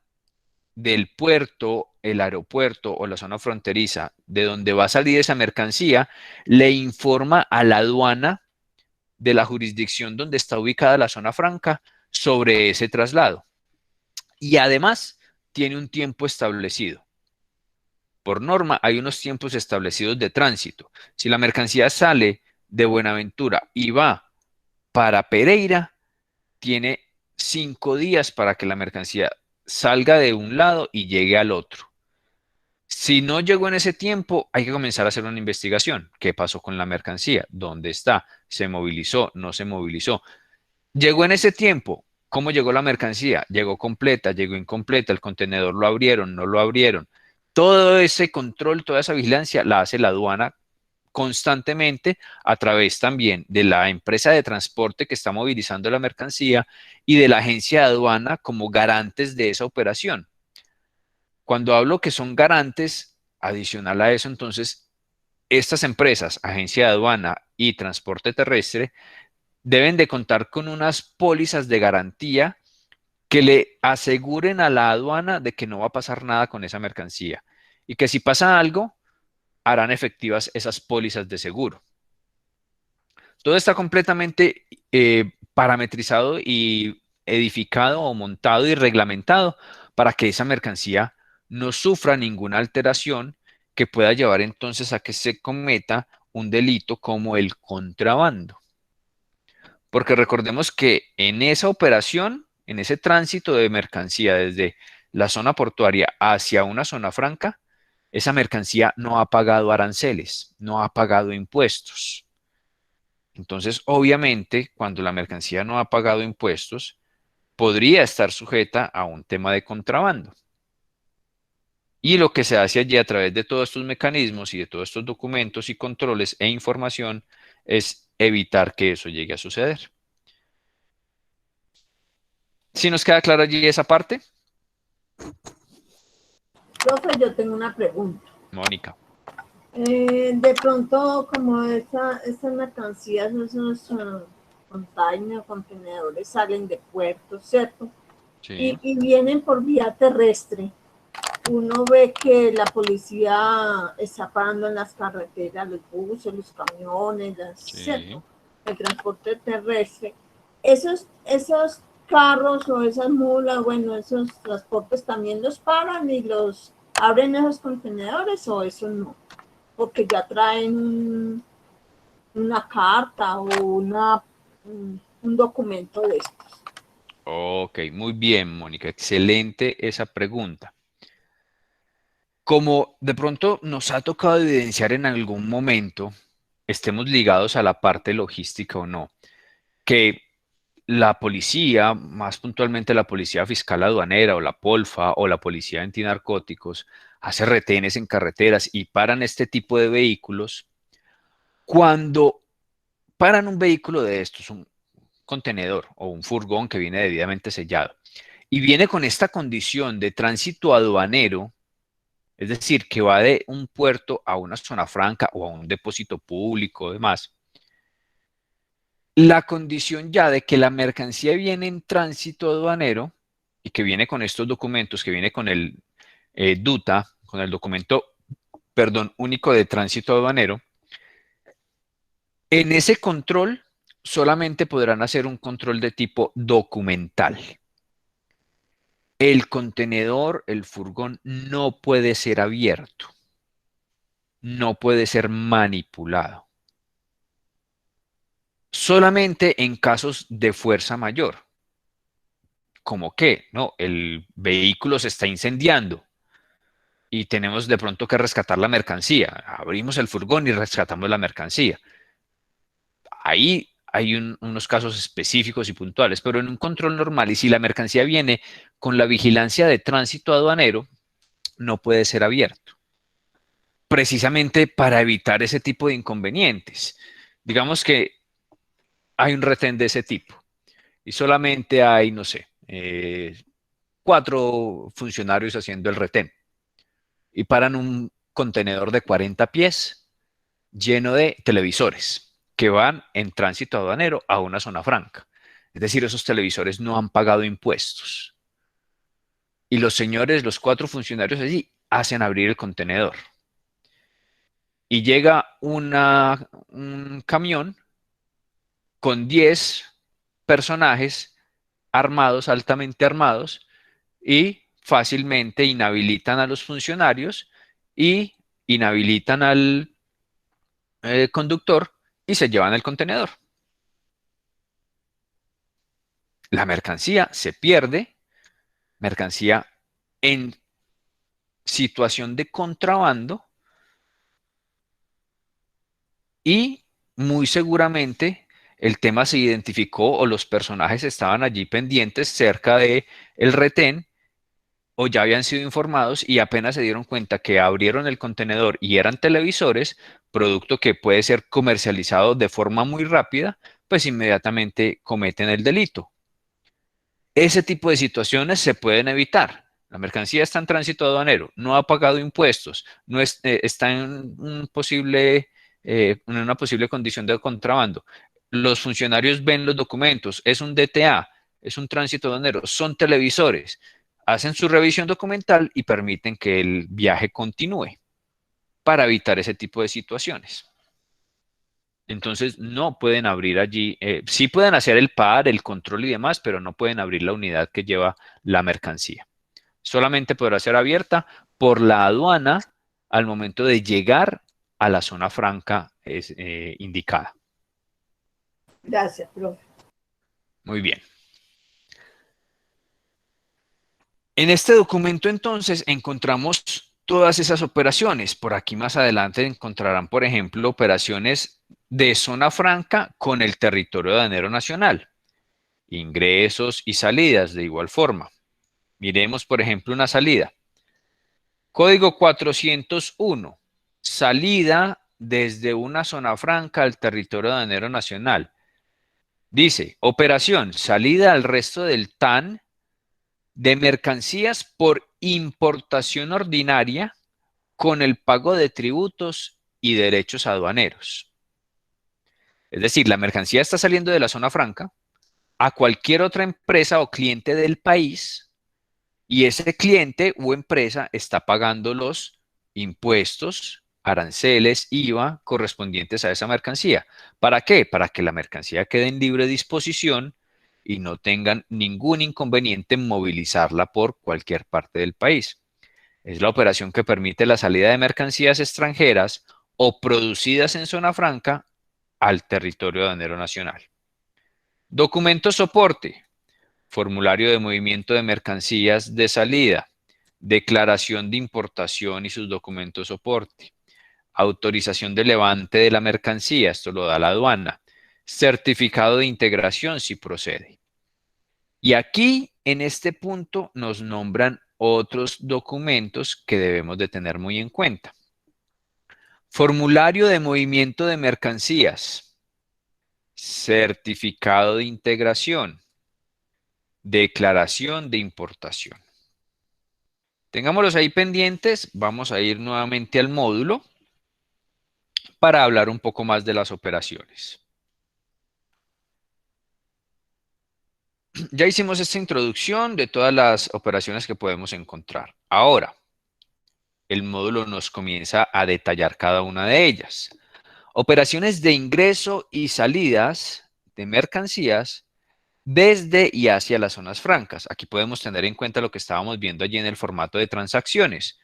del puerto, el aeropuerto o la zona fronteriza de donde va a salir esa mercancía, le informa a la aduana de la jurisdicción donde está ubicada la zona franca sobre ese traslado. Y además tiene un tiempo establecido. Por norma, hay unos tiempos establecidos de tránsito. Si la mercancía sale de Buenaventura y va para Pereira, tiene 5 días para que la mercancía salga de un lado y llegue al otro. Si no llegó en ese tiempo, hay que comenzar a hacer una investigación. ¿Qué pasó con la mercancía? ¿Dónde está? ¿Se movilizó? ¿No se movilizó? ¿Llegó en ese tiempo? ¿Cómo llegó la mercancía? ¿Llegó completa? ¿Llegó incompleta? ¿El contenedor lo abrieron? ¿No lo abrieron? Todo ese control, toda esa vigilancia la hace la aduana constantemente a través también de la empresa de transporte que está movilizando la mercancía y de la agencia de aduana como garantes de esa operación. Cuando hablo que son garantes, adicional a eso, entonces, estas empresas, agencia de aduana y transporte terrestre, deben de contar con unas pólizas de garantía que le aseguren a la aduana de que no va a pasar nada con esa mercancía y que si pasa algo, harán efectivas esas pólizas de seguro. Todo está completamente parametrizado y edificado o montado y reglamentado para que esa mercancía no sufra ninguna alteración que pueda llevar entonces a que se cometa un delito como el contrabando. Porque recordemos que en esa operación, en ese tránsito de mercancía desde la zona portuaria hacia una zona franca, esa mercancía no ha pagado aranceles, no ha pagado impuestos. Entonces, obviamente, cuando la mercancía no ha pagado impuestos, podría estar sujeta a un tema de contrabando. Y lo que se hace allí a través de todos estos mecanismos y de todos estos documentos y controles e información es evitar que eso llegue a suceder. ¿Sí nos queda clara allí esa parte? Profe, yo tengo una pregunta. Mónica. De pronto, como estas mercancías, esos contenedores salen de puertos, ¿cierto? Sí. Y vienen por vía terrestre. Uno ve que la policía está parando en las carreteras, los buses, los camiones, Sí. ¿cierto? El transporte terrestre. Esos carros o esas mulas, bueno, esos transportes también los paran y los abren esos contenedores o eso no, porque ya traen una carta o un documento de estos. Ok, muy bien, Mónica, excelente esa pregunta. Como de pronto nos ha tocado evidenciar en algún momento, estemos ligados a la parte logística o no, que la policía, más puntualmente la policía fiscal aduanera o la POLFA o la policía antinarcóticos, hace retenes en carreteras y paran este tipo de vehículos. Cuando paran un vehículo de estos, un contenedor o un furgón que viene debidamente sellado, y viene con esta condición de tránsito aduanero, es decir, que va de un puerto a una zona franca o a un depósito público o demás, la condición ya de que la mercancía viene en tránsito aduanero y que viene con estos documentos, que viene con el DUTA, con el documento, perdón, único de tránsito aduanero, en ese control solamente podrán hacer un control de tipo documental. El contenedor, el furgón, no puede ser abierto, no puede ser manipulado. Solamente en casos de fuerza mayor. ¿Cómo qué? No, el vehículo se está incendiando y tenemos de pronto que rescatar la mercancía. Abrimos el furgón y rescatamos la mercancía. Ahí hay unos casos específicos y puntuales, pero en un control normal, y si la mercancía viene con la vigilancia de tránsito aduanero, no puede ser abierto. Precisamente para evitar ese tipo de inconvenientes. Digamos que hay un retén de ese tipo y solamente hay, no sé, 4 funcionarios haciendo el retén y paran un contenedor de 40 pies lleno de televisores que van en tránsito aduanero a una zona franca. Es decir, esos televisores no han pagado impuestos. Y los señores, los 4 funcionarios allí, hacen abrir el contenedor. Y llega un camión con 10 personajes armados, altamente armados, y fácilmente inhabilitan a los funcionarios y inhabilitan al conductor y se llevan el contenedor. La mercancía se pierde, mercancía en situación de contrabando y muy seguramente el tema se identificó o los personajes estaban allí pendientes cerca de el retén o ya habían sido informados y apenas se dieron cuenta que abrieron el contenedor y eran televisores, producto que puede ser comercializado de forma muy rápida, pues inmediatamente cometen el delito. Ese tipo de situaciones se pueden evitar. La mercancía está en tránsito aduanero, no ha pagado impuestos, no está en en una posible condición de contrabando. Los funcionarios ven los documentos, es un DTA, es un tránsito aduanero, son televisores, hacen su revisión documental y permiten que el viaje continúe para evitar ese tipo de situaciones. Entonces no pueden abrir allí, sí pueden hacer el PAR, el control y demás, pero no pueden abrir la unidad que lleva la mercancía. Solamente podrá ser abierta por la aduana al momento de llegar a la zona franca indicada. Gracias, profe. Muy bien. En este documento entonces encontramos todas esas operaciones. Por aquí más adelante encontrarán, por ejemplo, operaciones de zona franca con el territorio aduanero nacional. Ingresos y salidas de igual forma. Miremos, por ejemplo, una salida. Código 401. Salida desde una zona franca al territorio aduanero nacional. Dice, operación, salida al resto del TAN de mercancías por importación ordinaria con el pago de tributos y derechos aduaneros. Es decir, la mercancía está saliendo de la zona franca a cualquier otra empresa o cliente del país y ese cliente o empresa está pagando los impuestos, aranceles, IVA correspondientes a esa mercancía. ¿Para qué? Para que la mercancía quede en libre disposición y no tengan ningún inconveniente en movilizarla por cualquier parte del país. Es la operación que permite la salida de mercancías extranjeras o producidas en zona franca al territorio aduanero nacional. Documento soporte, formulario de movimiento de mercancías de salida, declaración de importación y sus documentos soporte, autorización de levante de la mercancía, esto lo da la aduana, certificado de integración si procede. Y aquí, en este punto, nos nombran otros documentos que debemos de tener muy en cuenta. Formulario de movimiento de mercancías, certificado de integración, declaración de importación. Tengámoslos ahí pendientes, vamos a ir nuevamente al módulo para hablar un poco más de las operaciones. Ya hicimos esta introducción de todas las operaciones que podemos encontrar. Ahora, el módulo nos comienza a detallar cada una de ellas. Operaciones de ingreso y salidas de mercancías desde y hacia las zonas francas. Aquí podemos tener en cuenta lo que estábamos viendo allí en el formato de transacciones.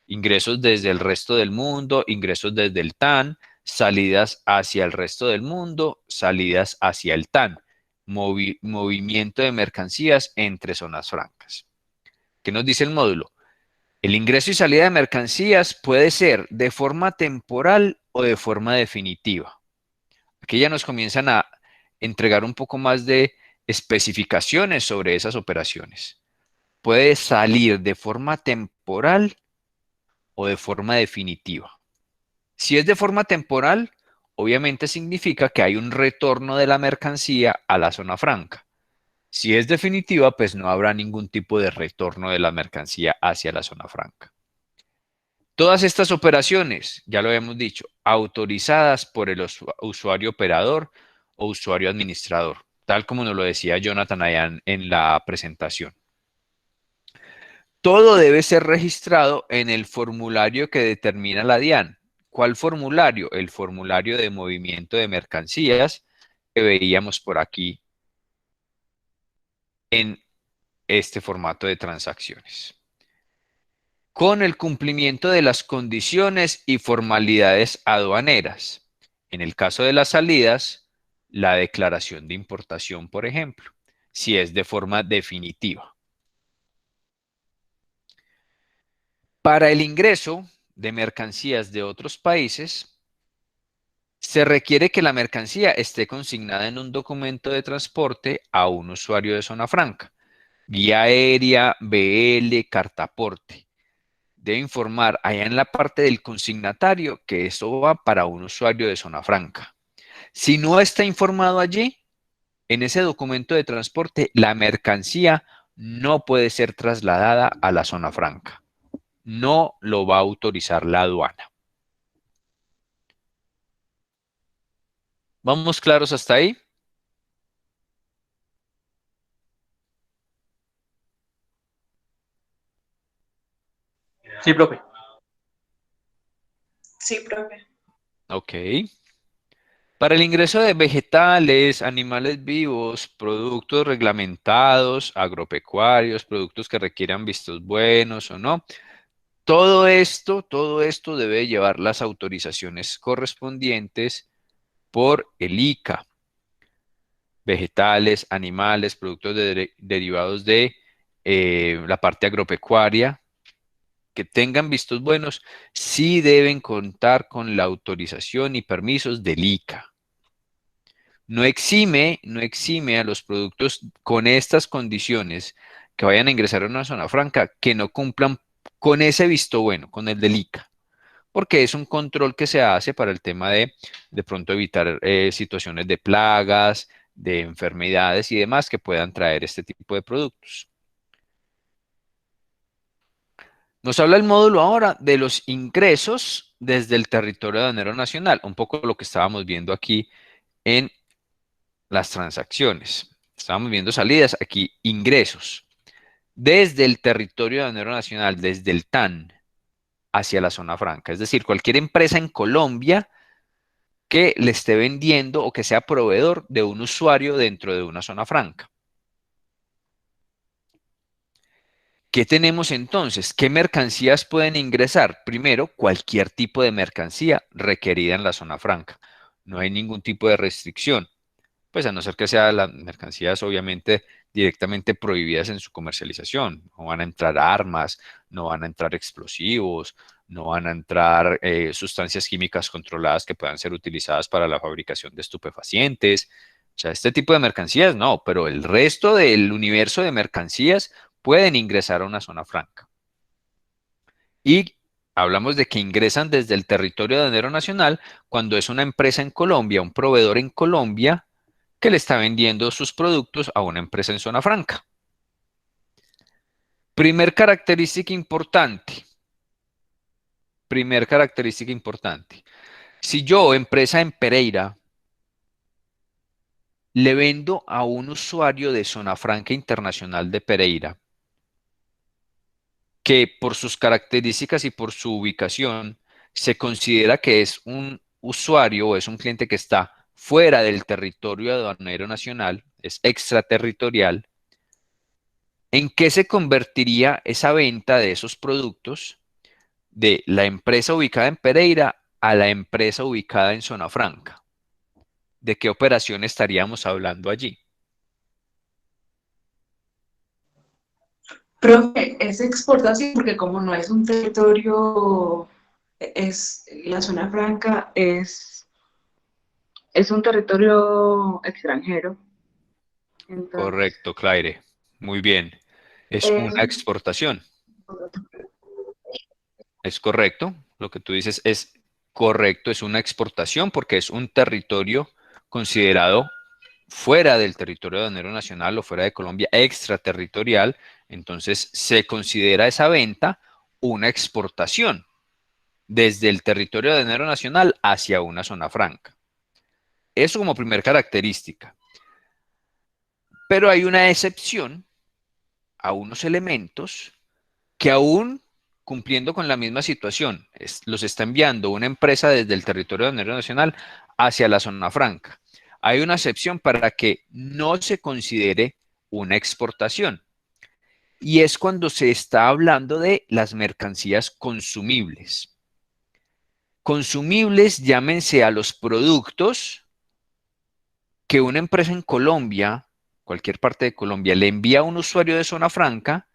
Ingresos desde el resto del mundo, ingresos desde el TAN, salidas hacia el resto del mundo, salidas hacia el TAN. Movimiento de mercancías entre zonas francas. ¿Qué nos dice el módulo? El ingreso y salida de mercancías puede ser de forma temporal o de forma definitiva. Aquí ya nos comienzan a entregar un poco más de especificaciones sobre esas operaciones. Puede salir de forma temporal o de forma definitiva. Si es de forma temporal, obviamente significa que hay un retorno de la mercancía a la zona franca. Si es definitiva, pues no habrá ningún tipo de retorno de la mercancía hacia la zona franca. Todas estas operaciones, ya lo hemos dicho, autorizadas por el usuario operador o usuario administrador, tal como nos lo decía Jonathan allá en la presentación. Todo debe ser registrado en el formulario que determina la DIAN. ¿Cuál formulario? El formulario de movimiento de mercancías que veíamos por aquí en este formato de transacciones. Con el cumplimiento de las condiciones y formalidades aduaneras. En el caso de las salidas, la declaración de importación, por ejemplo, si es de forma definitiva. Para el ingreso de mercancías de otros países, se requiere que la mercancía esté consignada en un documento de transporte a un usuario de zona franca, vía aérea, BL, cartaporte. Debe informar allá en la parte del consignatario que esto va para un usuario de zona franca. Si no está informado allí, en ese documento de transporte, la mercancía no puede ser trasladada a la zona franca. No lo va a autorizar la aduana. ¿Vamos claros hasta ahí? Sí, profe. Sí, profe. Ok. Para el ingreso de vegetales, animales vivos, productos reglamentados, agropecuarios, productos que requieran vistos buenos o no, todo esto debe llevar las autorizaciones correspondientes por el ICA. Vegetales, animales, productos derivados de la parte agropecuaria, que tengan vistos buenos, sí deben contar con la autorización y permisos del ICA. No exime a los productos con estas condiciones que vayan a ingresar a una zona franca que no cumplan con ese visto bueno, con el del ICA, porque es un control que se hace para el tema de pronto evitar situaciones de plagas, de enfermedades y demás que puedan traer este tipo de productos. Nos habla el módulo ahora de los ingresos desde el territorio aduanero nacional, un poco lo que estábamos viendo aquí en las transacciones. Estábamos viendo salidas, aquí ingresos. Desde el territorio aduanero nacional, desde el TAN hacia la zona franca. Es decir, cualquier empresa en Colombia que le esté vendiendo o que sea proveedor de un usuario dentro de una zona franca. ¿Qué tenemos entonces? ¿Qué mercancías pueden ingresar? Primero, cualquier tipo de mercancía requerida en la zona franca. No hay ningún tipo de restricción, pues a no ser que sean las mercancías obviamente directamente prohibidas en su comercialización. No van a entrar armas, no van a entrar explosivos, no van a entrar sustancias químicas controladas que puedan ser utilizadas para la fabricación de estupefacientes. O sea, este tipo de mercancías no, pero el resto del universo de mercancías pueden ingresar a una zona franca. Y hablamos de que ingresan desde el territorio aduanero nacional cuando es una empresa en Colombia, un proveedor en Colombia, que le está vendiendo sus productos a una empresa en zona franca. Primer característica importante. Primer característica importante. Si yo, empresa en Pereira, le vendo a un usuario de zona franca internacional de Pereira, que por sus características y por su ubicación se considera que es un usuario o es un cliente que está fuera del territorio aduanero nacional, es extraterritorial, ¿en qué se convertiría esa venta de esos productos de la empresa ubicada en Pereira a la empresa ubicada en zona franca? ¿De qué operación estaríamos hablando allí? Profe, es exportación porque como no es un territorio, es la zona franca, es un territorio extranjero. Entonces, Correcto, Claire. Muy bien. Es es una exportación. Es correcto. Lo que tú dices es correcto. Es una exportación porque es un territorio considerado fuera del territorio aduanero nacional o fuera de Colombia, extraterritorial. Entonces se considera esa venta una exportación desde el territorio aduanero nacional hacia una zona franca. Eso como primer característica. Pero hay una excepción a unos elementos que aún cumpliendo con la misma situación, los está enviando una empresa desde el territorio aduanero nacional hacia la zona franca. Hay una excepción para que no se considere una exportación. Y es cuando se está hablando de las mercancías consumibles. Consumibles, llámense a los productos que una empresa en Colombia, cualquier parte de Colombia, le envía a un usuario de zona franca,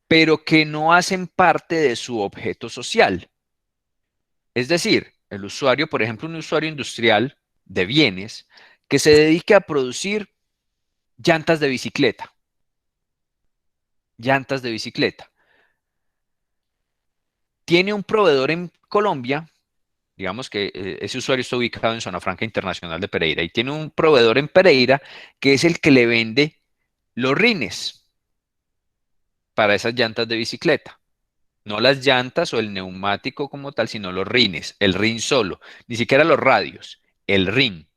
pero que no hacen parte de su objeto social. Es decir, el usuario, por ejemplo, un usuario industrial de bienes que se dedique a producir llantas de bicicleta. Llantas de bicicleta. Tiene un proveedor en Colombia, digamos que ese usuario está ubicado en Zona Franca Internacional de Pereira y tiene un proveedor en Pereira que es el que le vende los rines para esas llantas de bicicleta. No las llantas o el neumático como tal, sino los rines, el rin solo, ni siquiera los radios, el rin.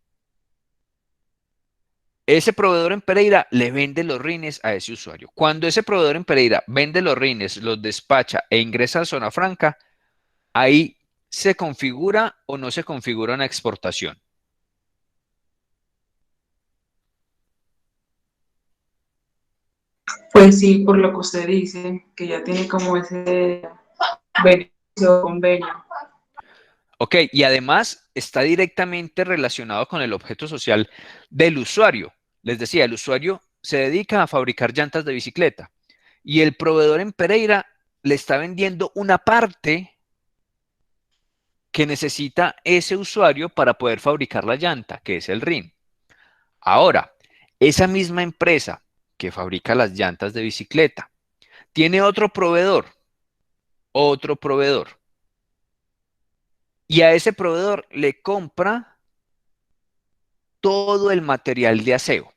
Ese proveedor en Pereira le vende los rines a ese usuario. Cuando ese proveedor en Pereira vende los rines, los despacha e ingresa a zona franca, ahí se configura o no se configura una exportación. pues sí, por lo que usted dice, que ya tiene como ese beneficio o convenio. Ok, y además está directamente relacionado con el objeto social del usuario. Les decía, el usuario se dedica a fabricar llantas de bicicleta y el proveedor en Pereira le está vendiendo una parte que necesita ese usuario para poder fabricar la llanta, que es el rin. Ahora, esa misma empresa que fabrica las llantas de bicicleta tiene otro proveedor, y a ese proveedor le compra todo el material de aseo,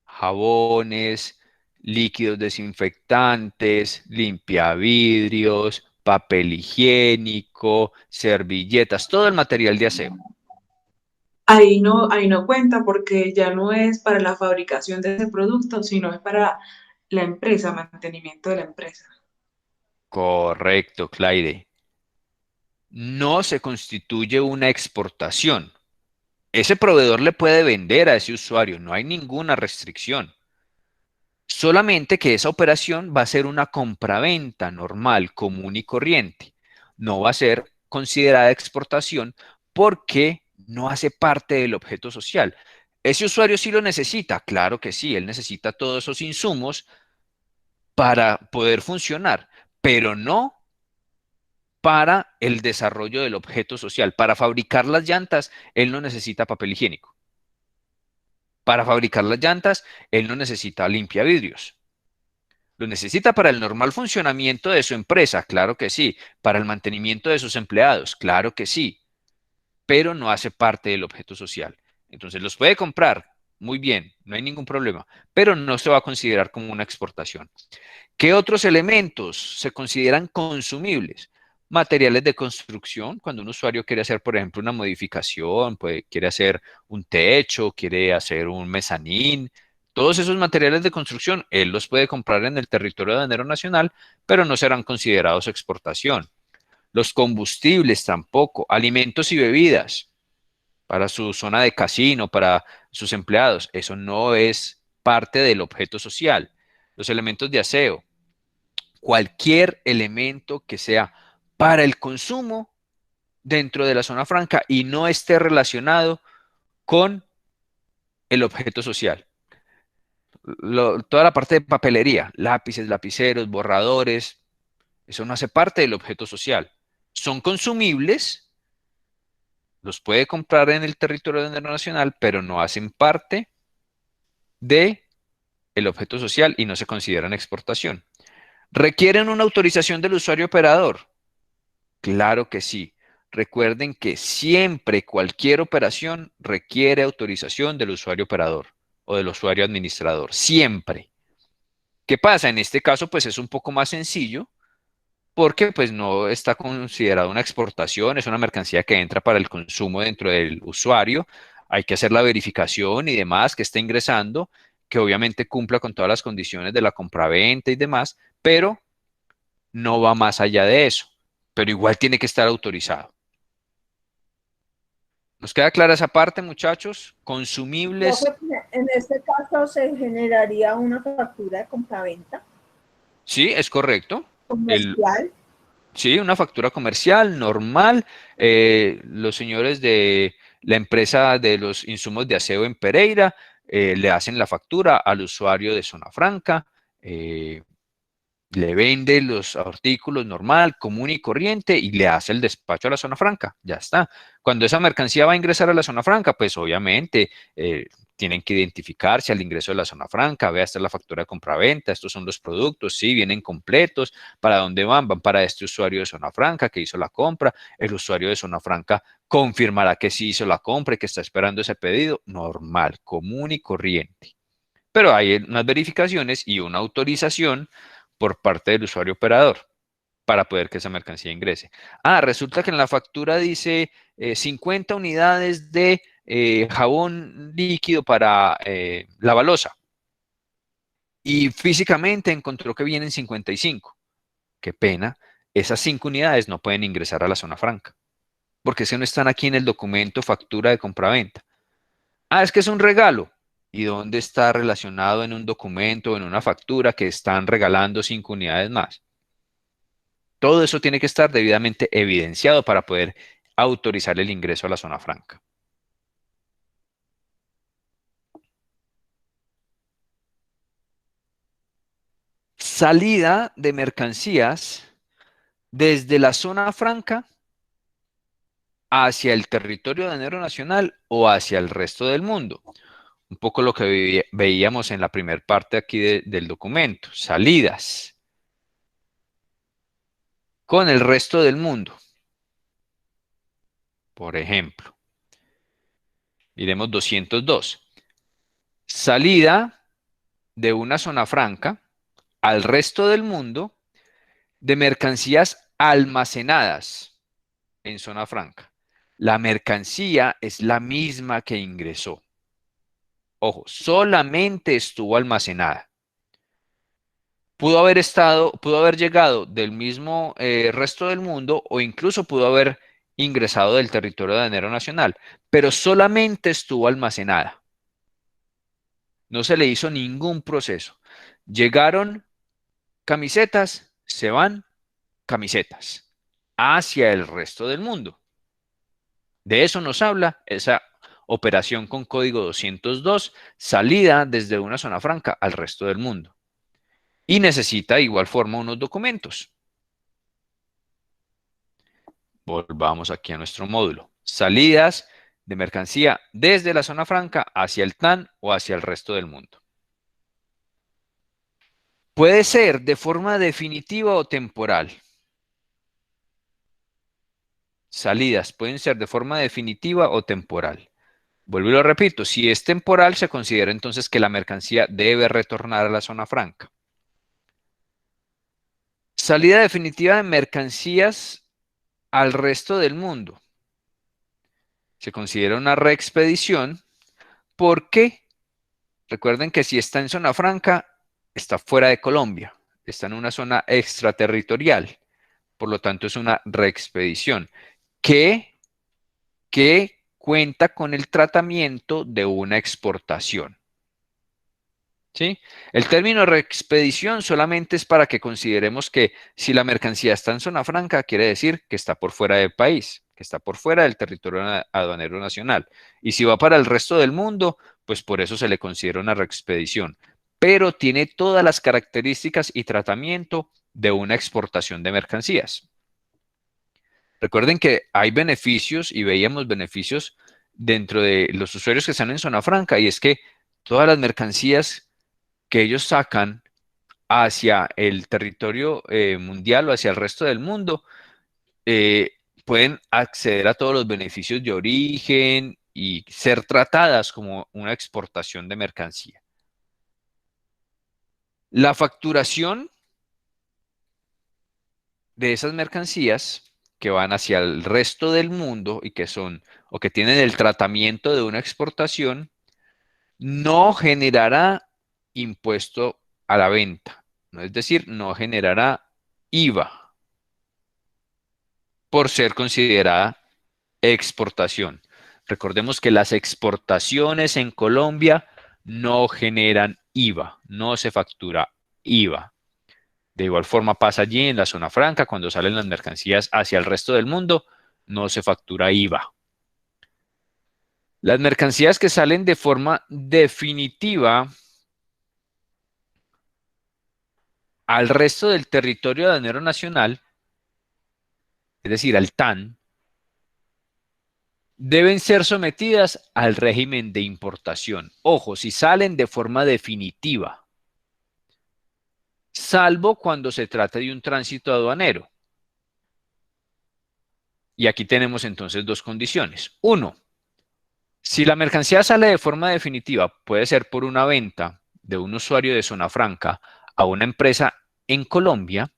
jabones, líquidos desinfectantes, limpiavidrios, papel higiénico, servilletas, todo el material de aseo. Ahí no cuenta porque ya no es para la fabricación de ese producto, sino es para la empresa, mantenimiento de la empresa. Correcto, Claire. No se constituye una exportación. Ese proveedor le puede vender a ese usuario, no hay ninguna restricción. Solamente que esa operación va a ser una compraventa normal, común y corriente. No va a ser considerada exportación porque no hace parte del objeto social. ¿Ese usuario sí lo necesita? Claro que sí, él necesita todos esos insumos para poder funcionar, pero no para el desarrollo del objeto social. Para fabricar las llantas, él no necesita papel higiénico. Para fabricar las llantas, él no necesita limpiavidrios. ¿Lo necesita para el normal funcionamiento de su empresa? Claro que sí. ¿Para el mantenimiento de sus empleados? Claro que sí. Pero no hace parte del objeto social. Entonces los puede comprar, muy bien, no hay ningún problema, pero no se va a considerar como una exportación. ¿Qué otros elementos se consideran consumibles? Materiales de construcción, cuando un usuario quiere hacer, por ejemplo, una modificación, quiere hacer un techo, quiere hacer un mezanín, todos esos materiales de construcción, él los puede comprar en el territorio aduanero nacional, pero no serán considerados exportación. Los combustibles tampoco, alimentos y bebidas para su zona de casino, para sus empleados, eso no es parte del objeto social. Los elementos de aseo, cualquier elemento que sea para el consumo dentro de la zona franca y no esté relacionado con el objeto social. Toda la parte de papelería, lápices, lapiceros, borradores, eso no hace parte del objeto social. Son consumibles, los puede comprar en el territorio nacional, pero no hacen parte de el objeto social y no se consideran exportación. ¿Requieren una autorización del usuario operador? Claro que sí. Recuerden que siempre cualquier operación requiere autorización del usuario operador o del usuario administrador. Siempre. ¿Qué pasa? En este caso, pues es un poco más sencillo porque pues no está considerada una exportación, es una mercancía que entra para el consumo dentro del usuario. Hay que hacer la verificación y demás que esté ingresando, que obviamente cumpla con todas las condiciones de la compraventa y demás, pero no va más allá de eso. Pero igual tiene que estar autorizado. ¿Nos queda clara esa parte, muchachos? Consumibles. Profe, en este caso se generaría una factura de compraventa Sí, es correcto. comercial. Sí, una factura comercial normal. Los señores de la empresa de los insumos de aseo en Pereira le hacen la factura al usuario de Zona Franca. Le vende los artículos normal, común y corriente y le hace el despacho a la zona franca. Ya está. Cuando esa mercancía va a ingresar a la zona franca, pues obviamente tienen que identificarse al ingreso de la zona franca. Vea, esta es la factura de compraventa, estos son los productos, sí, vienen completos. ¿Para dónde van? Van para este usuario de zona franca que hizo la compra. El usuario de zona franca confirmará que sí hizo la compra y que está esperando ese pedido. Normal, común y corriente. Pero hay unas verificaciones y una autorización por parte del usuario operador para poder que esa mercancía ingrese. Ah, resulta que en la factura dice 50 unidades de jabón líquido para la balosa y físicamente encontró que vienen 55. Qué pena, esas 5 unidades no pueden ingresar a la zona franca porque si no están aquí en el documento factura de compraventa. Ah, es que es un regalo. ¿Y dónde está relacionado en un documento o en una factura que están regalando 5 unidades más? Todo eso tiene que estar debidamente evidenciado para poder autorizar el ingreso a la zona franca. Salida de mercancías desde la zona franca hacia el territorio aduanero nacional o hacia el resto del mundo. Un poco lo que veíamos en la primera parte aquí del documento. Salidas con el resto del mundo. Por ejemplo, miremos 202. Salida de una zona franca al resto del mundo de mercancías almacenadas en zona franca. La mercancía es la misma que ingresó. Ojo, solamente estuvo almacenada. Pudo haber llegado del mismo resto del mundo o incluso pudo haber ingresado del territorio aduanero nacional, pero solamente estuvo almacenada. No se le hizo ningún proceso. Llegaron camisetas, se van camisetas hacia el resto del mundo. De eso nos habla esa operación con código 202, salida desde una zona franca al resto del mundo. Y necesita de igual forma unos documentos. Volvamos aquí a nuestro módulo. Salidas de mercancía desde la zona franca hacia el TAN o hacia el resto del mundo. Puede ser de forma definitiva o temporal. Salidas pueden ser de forma definitiva o temporal. Vuelvo y lo repito, si es temporal se considera entonces que la mercancía debe retornar a la zona franca. Salida definitiva de mercancías al resto del mundo. Se considera una reexpedición porque recuerden que si está en zona franca, está fuera de Colombia, está en una zona extraterritorial, por lo tanto es una reexpedición que cuenta con el tratamiento de una exportación. ¿Sí? El término reexpedición solamente es para que consideremos que si la mercancía está en zona franca, quiere decir que está por fuera del país, que está por fuera del territorio aduanero nacional. Y si va para el resto del mundo, pues por eso se le considera una reexpedición. Pero tiene todas las características y tratamiento de una exportación de mercancías. Recuerden que hay beneficios y veíamos beneficios dentro de los usuarios que están en zona franca y es que todas las mercancías que ellos sacan hacia el territorio mundial o hacia el resto del mundo, pueden acceder a todos los beneficios de origen y ser tratadas como una exportación de mercancía. La facturación de esas mercancías que van hacia el resto del mundo y que son o que tienen el tratamiento de una exportación, no generará impuesto a la venta, ¿no? Es decir, no generará IVA por ser considerada exportación. Recordemos que las exportaciones en Colombia no generan IVA, no se factura IVA. De igual forma pasa allí en la zona franca, cuando salen las mercancías hacia el resto del mundo, no se factura IVA. Las mercancías que salen de forma definitiva al resto del territorio aduanero nacional, es decir, al TAN, deben ser sometidas al régimen de importación. Ojo, si salen de forma definitiva, salvo cuando se trata de un tránsito aduanero. Y aquí tenemos entonces dos condiciones. Uno, si la mercancía sale de forma definitiva, puede ser por una venta de un usuario de zona franca a una empresa en Colombia,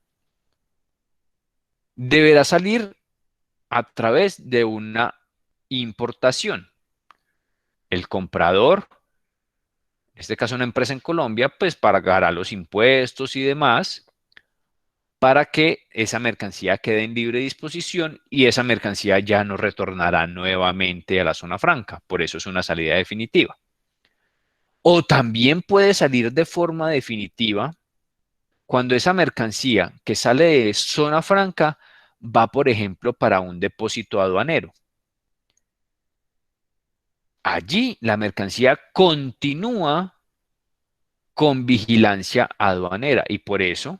deberá salir a través de una importación. El comprador, en este caso una empresa en Colombia, pues pagará los impuestos y demás para que esa mercancía quede en libre disposición y esa mercancía ya no retornará nuevamente a la zona franca. Por eso es una salida definitiva. O también puede salir de forma definitiva cuando esa mercancía que sale de zona franca va, por ejemplo, para un depósito aduanero. Allí la mercancía continúa con vigilancia aduanera y por eso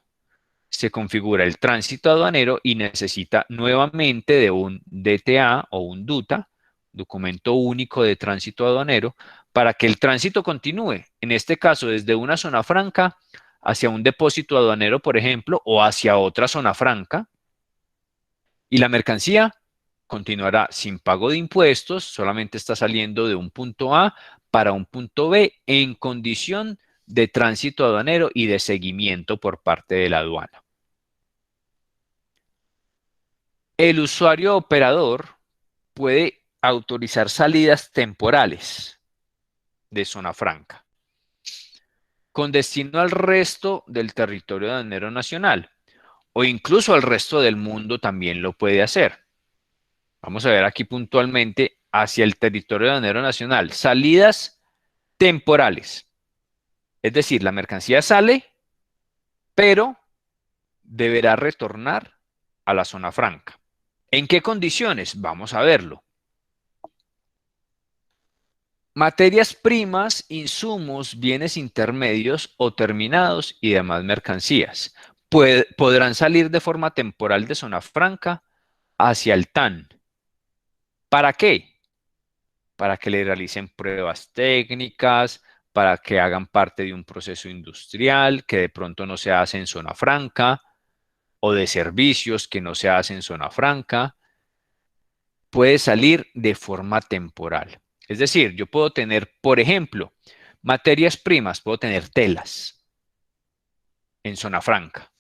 se configura el tránsito aduanero y necesita nuevamente de un DTA o un DUTA, documento único de tránsito aduanero, para que el tránsito continúe, en este caso desde una zona franca hacia un depósito aduanero, por ejemplo, o hacia otra zona franca, y la mercancía continuará sin pago de impuestos, solamente está saliendo de un punto A para un punto B en condición de tránsito aduanero y de seguimiento por parte de la aduana. El usuario operador puede autorizar salidas temporales de zona franca con destino al resto del territorio aduanero nacional o incluso al resto del mundo también lo puede hacer. Vamos a ver aquí puntualmente hacia el territorio aduanero nacional. Salidas temporales. Es decir, la mercancía sale, pero deberá retornar a la zona franca. ¿En qué condiciones? Vamos a verlo. Materias primas, insumos, bienes intermedios o terminados y demás mercancías. Podrán salir de forma temporal de zona franca hacia el TAN. ¿Para qué? Para que le realicen pruebas técnicas, para que hagan parte de un proceso industrial que de pronto no se hace en zona franca, o de servicios que no se hace en zona franca. Puede salir de forma temporal. Es decir, yo puedo tener, por ejemplo, materias primas, puedo tener telas en zona franca,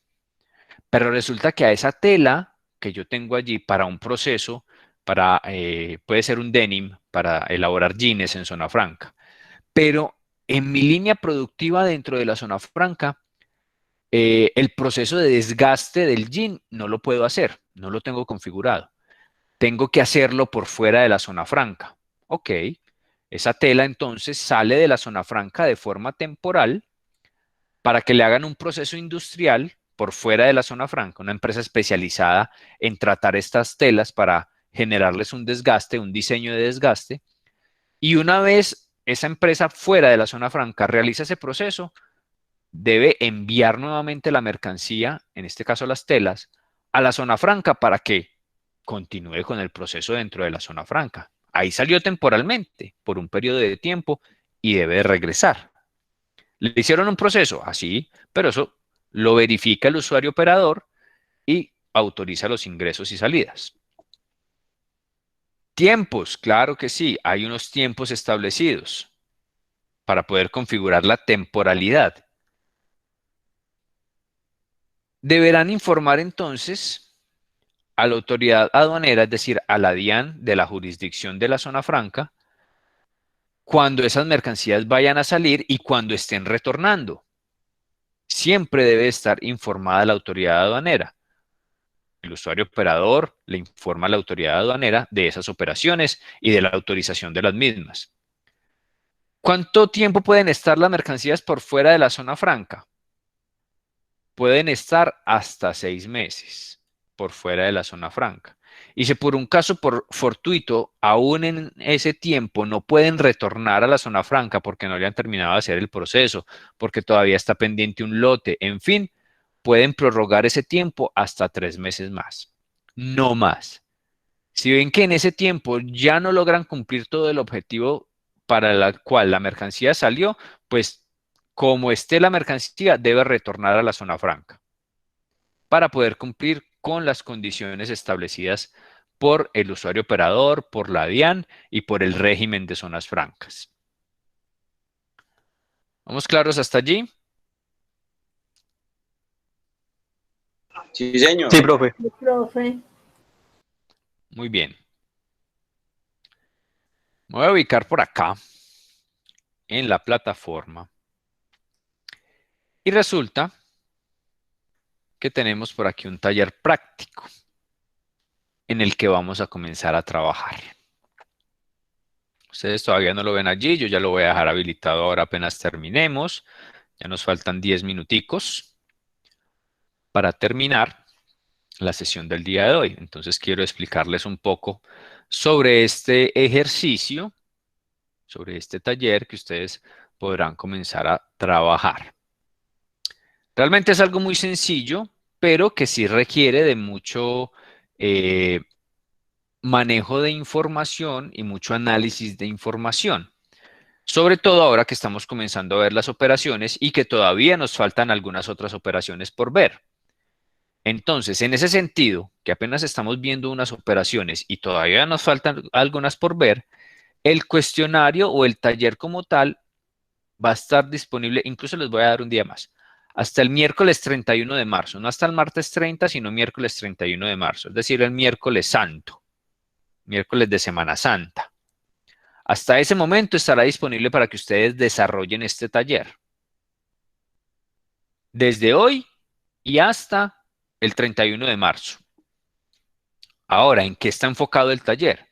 pero resulta que a esa tela que yo tengo allí para un proceso, puede ser un denim para elaborar jeans en zona franca, pero en mi línea productiva dentro de la zona franca, el proceso de desgaste del jean no lo puedo hacer, no lo tengo configurado. Tengo que hacerlo por fuera de la zona franca. Ok, esa tela entonces sale de la zona franca de forma temporal para que le hagan un proceso industrial por fuera de la zona franca, una empresa especializada en tratar estas telas para generarles un desgaste, un diseño de desgaste. Y una vez esa empresa fuera de la zona franca realiza ese proceso, debe enviar nuevamente la mercancía, en este caso las telas, a la zona franca para que continúe con el proceso dentro de la zona franca. Ahí salió temporalmente, por un periodo de tiempo, y debe regresar. ¿Le hicieron un proceso? Así, pero eso lo verifica el usuario operador y autoriza los ingresos y salidas. Tiempos, claro que sí, hay unos tiempos establecidos para poder configurar la temporalidad. Deberán informar entonces a la autoridad aduanera, es decir, a la DIAN de la jurisdicción de la zona franca, cuando esas mercancías vayan a salir y cuando estén retornando. Siempre debe estar informada la autoridad aduanera. El usuario operador le informa a la autoridad aduanera de esas operaciones y de la autorización de las mismas. ¿Cuánto tiempo pueden estar las mercancías por fuera de la zona franca? Pueden estar hasta 6 meses por fuera de la zona franca. Y si por un caso fortuito, aún en ese tiempo no pueden retornar a la zona franca porque no le han terminado de hacer el proceso, porque todavía está pendiente un lote, en fin, pueden prorrogar ese tiempo hasta 3 meses más, no más. Si ven que en ese tiempo ya no logran cumplir todo el objetivo para el cual la mercancía salió, pues como esté la mercancía, debe retornar a la zona franca para poder cumplir con las condiciones establecidas por el usuario operador, por la DIAN y por el régimen de zonas francas. ¿Vamos claros hasta allí? Sí, señor. Sí, profe. Sí, profe. Muy bien. Me voy a ubicar por acá en la plataforma. Y resulta que tenemos por aquí un taller práctico en el que vamos a comenzar a trabajar. Ustedes todavía no lo ven allí, yo ya lo voy a dejar habilitado ahora apenas terminemos. Ya nos faltan 10 minuticos para terminar la sesión del día de hoy. Entonces quiero explicarles un poco sobre este ejercicio, sobre este taller que ustedes podrán comenzar a trabajar. Realmente es algo muy sencillo, pero que sí requiere de mucho manejo de información y mucho análisis de información. Sobre todo ahora que estamos comenzando a ver las operaciones y que todavía nos faltan algunas otras operaciones por ver. Entonces, en ese sentido, que apenas estamos viendo unas operaciones y todavía nos faltan algunas por ver, el cuestionario o el taller como tal va a estar disponible, incluso les voy a dar un día más, hasta el miércoles 31 de marzo, no hasta el martes 30, sino miércoles 31 de marzo, es decir, el miércoles santo, miércoles de Semana Santa. Hasta ese momento estará disponible para que ustedes desarrollen este taller. Desde hoy y hasta el 31 de marzo. Ahora, ¿en qué está enfocado el taller?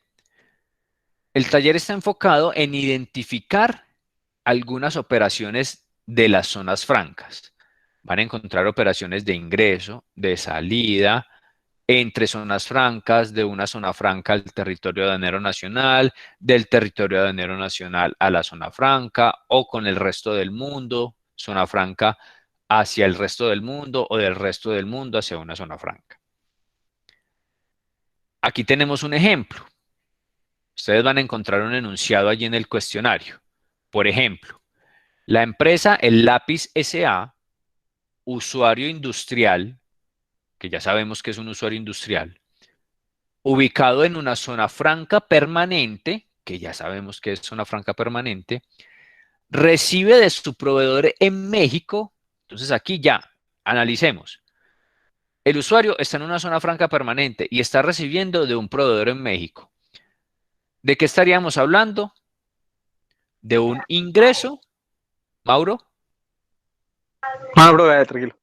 El taller está enfocado en identificar algunas operaciones de las zonas francas. Van a encontrar operaciones de ingreso, de salida, entre zonas francas, de una zona franca al territorio aduanero nacional, del territorio aduanero nacional a la zona franca, o con el resto del mundo, zona franca hacia el resto del mundo, o del resto del mundo hacia una zona franca. Aquí tenemos un ejemplo. Ustedes van a encontrar un enunciado allí en el cuestionario. Por ejemplo, la empresa El Lápiz S.A., usuario industrial, que ya sabemos que es un usuario industrial, ubicado en una zona franca permanente, que ya sabemos que es zona franca permanente, recibe de su proveedor en México. Entonces aquí ya, analicemos. El usuario está en una zona franca permanente y está recibiendo de un proveedor en México. ¿De qué estaríamos hablando? De un ingreso, Mauro, Ah, bro, tranquilo.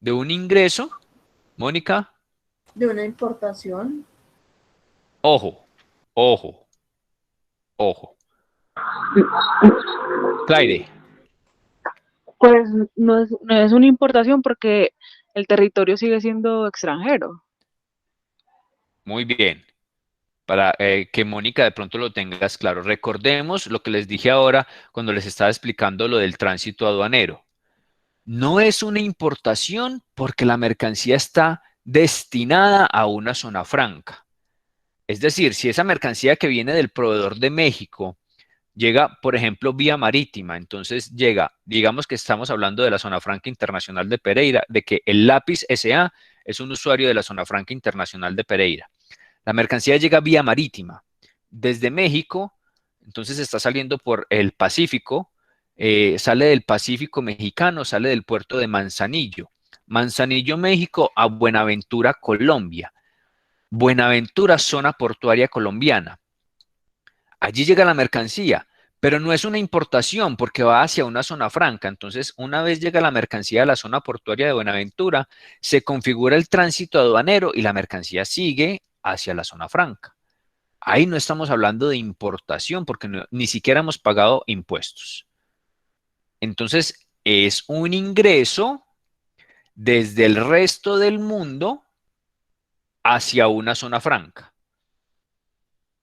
de un ingreso, Mónica, De una importación. ojo, ojo, ojo. Claire, Pues no es una importación porque el territorio sigue siendo extranjero. muy bien. Para que Mónica de pronto lo tengas claro. Recordemos lo que les dije ahora cuando les estaba explicando lo del tránsito aduanero. No es una importación porque la mercancía está destinada a una zona franca. Es decir, si esa mercancía que viene del proveedor de México llega, por ejemplo, vía marítima, entonces llega, digamos que estamos hablando de la zona franca internacional de Pereira, de que el Lápiz S.A. es un usuario de la zona franca internacional de Pereira. La mercancía llega vía marítima desde México, entonces está saliendo por el Pacífico, sale del Pacífico mexicano, sale del puerto de Manzanillo. Manzanillo, México, a Buenaventura, Colombia. Buenaventura, zona portuaria colombiana. Allí llega la mercancía, pero no es una importación porque va hacia una zona franca. Entonces, una vez llega la mercancía a la zona portuaria de Buenaventura, se configura el tránsito aduanero y la mercancía sigue hacia la zona franca. Ahí no estamos hablando de importación porque ni siquiera hemos pagado impuestos. Entonces, es un ingreso desde el resto del mundo hacia una zona franca.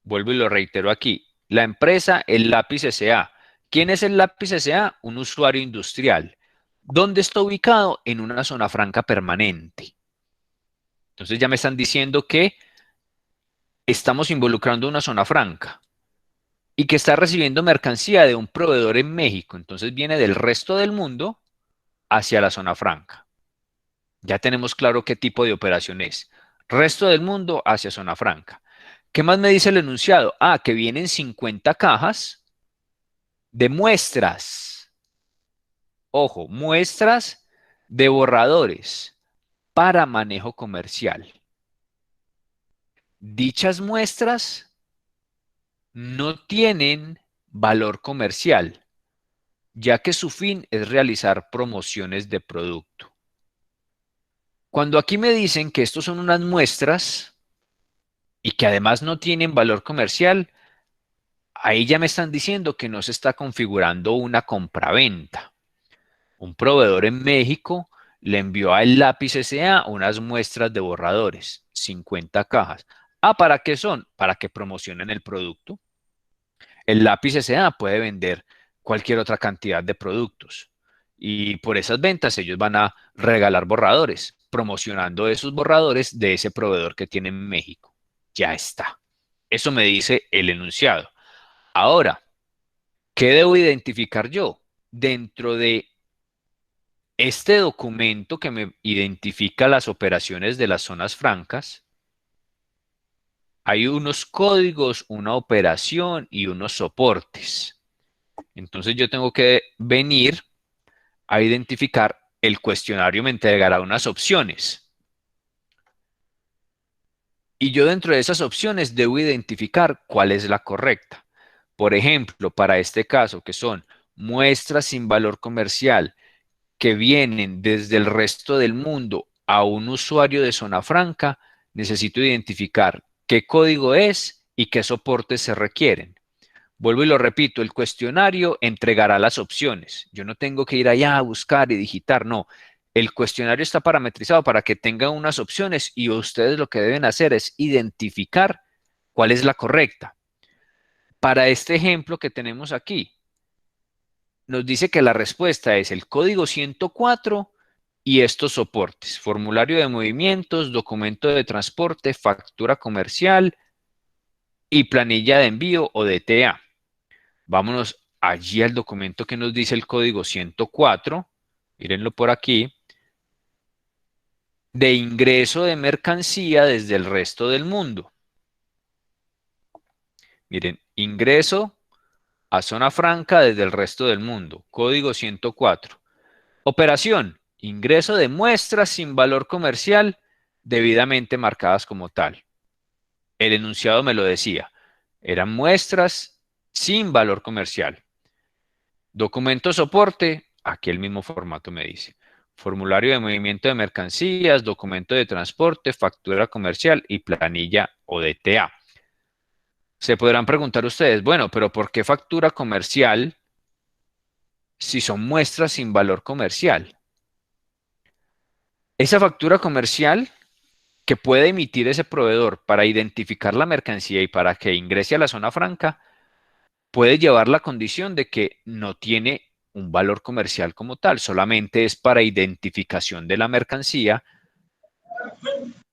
Vuelvo y lo reitero aquí. La empresa El Lápiz S.A. ¿Quién es el Lápiz S.A.? Un usuario industrial. ¿Dónde está ubicado? En una zona franca permanente. Entonces ya me están diciendo que estamos involucrando una zona franca y que está recibiendo mercancía de un proveedor en México. Entonces viene del resto del mundo hacia la zona franca. Ya tenemos claro qué tipo de operación es. Resto del mundo hacia zona franca. ¿Qué más me dice el enunciado? Ah, que vienen 50 cajas de muestras. Ojo, muestras de borradores para manejo comercial. Dichas muestras no tienen valor comercial, ya que su fin es realizar promociones de producto. Cuando aquí me dicen que estos son unas muestras y que además no tienen valor comercial, ahí ya me están diciendo que no se está configurando una compraventa. Un proveedor en México le envió a El Lápiz S.A. unas muestras de borradores, 50 cajas. Ah, ¿para qué son? Para que promocionen el producto. El Lápiz S.A. puede vender cualquier otra cantidad de productos y por esas ventas ellos van a regalar borradores, promocionando esos borradores de ese proveedor que tiene en México. Ya está. Eso me dice el enunciado. Ahora, ¿qué debo identificar yo? Dentro de este documento que me identifica las operaciones de las zonas francas, hay unos códigos, una operación y unos soportes. Entonces yo tengo que venir a identificar, el cuestionario me entregará unas opciones. Y yo dentro de esas opciones debo identificar cuál es la correcta. Por ejemplo, para este caso, que son muestras sin valor comercial que vienen desde el resto del mundo a un usuario de zona franca, necesito identificar qué código es y qué soportes se requieren. Vuelvo y lo repito, el cuestionario entregará las opciones. Yo no tengo que ir allá a buscar y digitar, no. El cuestionario está parametrizado para que tenga unas opciones y ustedes lo que deben hacer es identificar cuál es la correcta. Para este ejemplo que tenemos aquí, nos dice que la respuesta es el código 104 y estos soportes: formulario de movimientos, documento de transporte, factura comercial y planilla de envío o DTA. Vámonos allí al documento que nos dice el código 104, mírenlo por aquí, de ingreso de mercancía desde el resto del mundo. Miren, ingreso a zona franca desde el resto del mundo, código 104. Operación: ingreso de muestras sin valor comercial debidamente marcadas como tal. El enunciado me lo decía, eran muestras sin valor comercial. Documento soporte, aquí el mismo formato me dice. Formulario de movimiento de mercancías, documento de transporte, factura comercial y planilla o DTA. Se podrán preguntar ustedes, bueno, pero ¿por qué factura comercial si son muestras sin valor comercial? Esa factura comercial que puede emitir ese proveedor para identificar la mercancía y para que ingrese a la zona franca, puede llevar la condición de que no tiene un valor comercial como tal, solamente es para identificación de la mercancía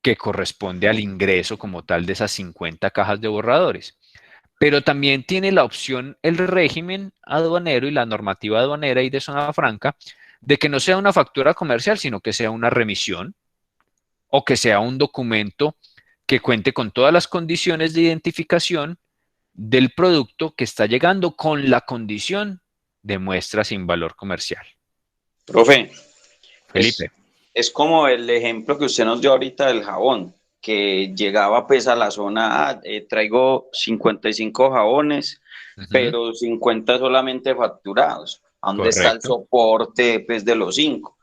que corresponde al ingreso como tal de esas 50 cajas de borradores. Pero también tiene la opción el régimen aduanero y la normativa aduanera y de zona franca de que no sea una factura comercial, sino que sea una remisión o que sea un documento que cuente con todas las condiciones de identificación del producto que está llegando con la condición de muestra sin valor comercial. Profe, Felipe. es como el ejemplo que usted nos dio ahorita del jabón, que llegaba pues a la zona, traigo 55 jabones, pero 50 solamente facturados. ¿A dónde está el soporte pues, de los 5?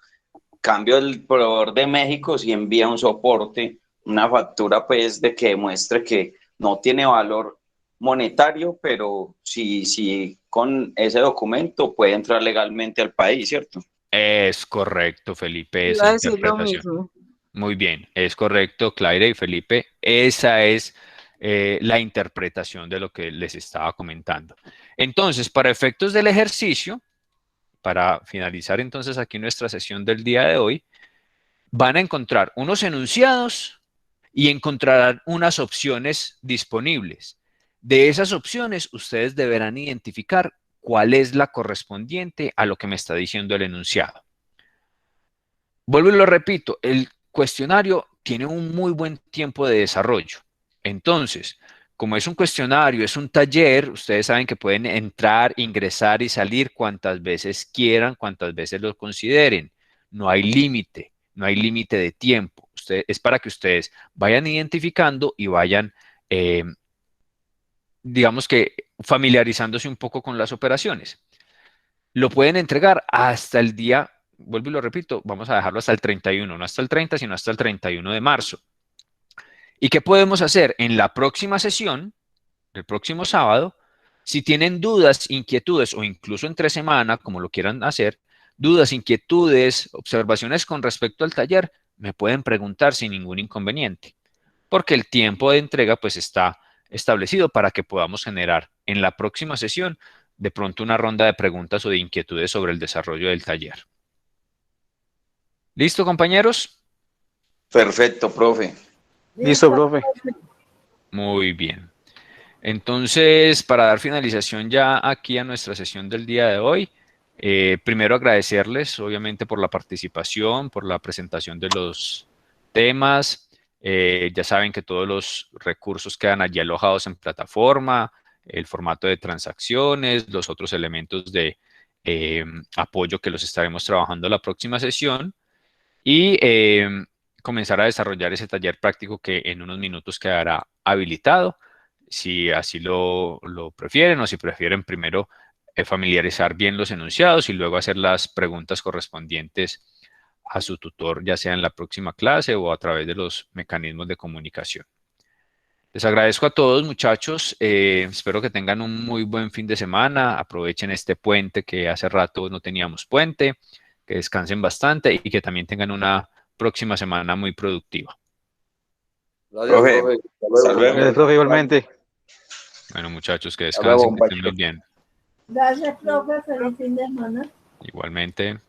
Cambio, el proveedor de México si envía un soporte, una factura pues de que demuestre que no tiene valor monetario, pero sí con ese documento puede entrar legalmente al país, ¿cierto? Es correcto, Felipe, Iba esa a decir lo interpretación. mismo. Muy bien, es correcto, Claire y Felipe. Esa es la interpretación de lo que les estaba comentando. Entonces, para efectos del ejercicio, para finalizar entonces aquí nuestra sesión del día de hoy, van a encontrar unos enunciados y encontrarán unas opciones disponibles. De esas opciones, ustedes deberán identificar cuál es la correspondiente a lo que me está diciendo el enunciado. Vuelvo y lo repito, el cuestionario tiene un muy buen tiempo de desarrollo. Entonces, como es un cuestionario, es un taller, ustedes saben que pueden entrar, ingresar y salir cuantas veces quieran, cuantas veces lo consideren. No hay límite, no hay límite de tiempo. Es para que ustedes vayan identificando y vayan, digamos que, familiarizándose un poco con las operaciones. Lo pueden entregar hasta el día, vuelvo y lo repito, vamos a dejarlo hasta el 31, no hasta el 30, sino hasta el 31 de marzo. ¿Y qué podemos hacer? En la próxima sesión, el próximo sábado, si tienen dudas, inquietudes o incluso entre semana, como lo quieran hacer, dudas, inquietudes, observaciones con respecto al taller, me pueden preguntar sin ningún inconveniente, porque el tiempo de entrega pues está establecido para que podamos generar en la próxima sesión de pronto una ronda de preguntas o de inquietudes sobre el desarrollo del taller. ¿Listo, compañeros? Perfecto, profe. Listo, profe. Muy bien. Entonces, para dar finalización ya aquí a nuestra sesión del día de hoy, primero agradecerles, obviamente, por la participación, por la presentación de los temas. Ya saben que todos los recursos quedan allí alojados en plataforma, el formato de transacciones, los otros elementos de apoyo que los estaremos trabajando la próxima sesión y comenzar a desarrollar ese taller práctico que en unos minutos quedará habilitado, si así lo prefieren o si prefieren primero familiarizar bien los enunciados y luego hacer las preguntas correspondientes a su tutor, ya sea en la próxima clase o a través de los mecanismos de comunicación. Les agradezco a todos, muchachos. Espero que tengan un muy buen fin de semana. Aprovechen este puente, que hace rato no teníamos puente. Que descansen bastante y que también tengan una próxima semana muy productiva. Gracias, Profe, profe. hasta luego. Gracias, profe, igualmente. Bueno, muchachos, que Hasta luego, descansen, que estén compañero. muy bien. Gracias, profe. Feliz fin de semana. Igualmente.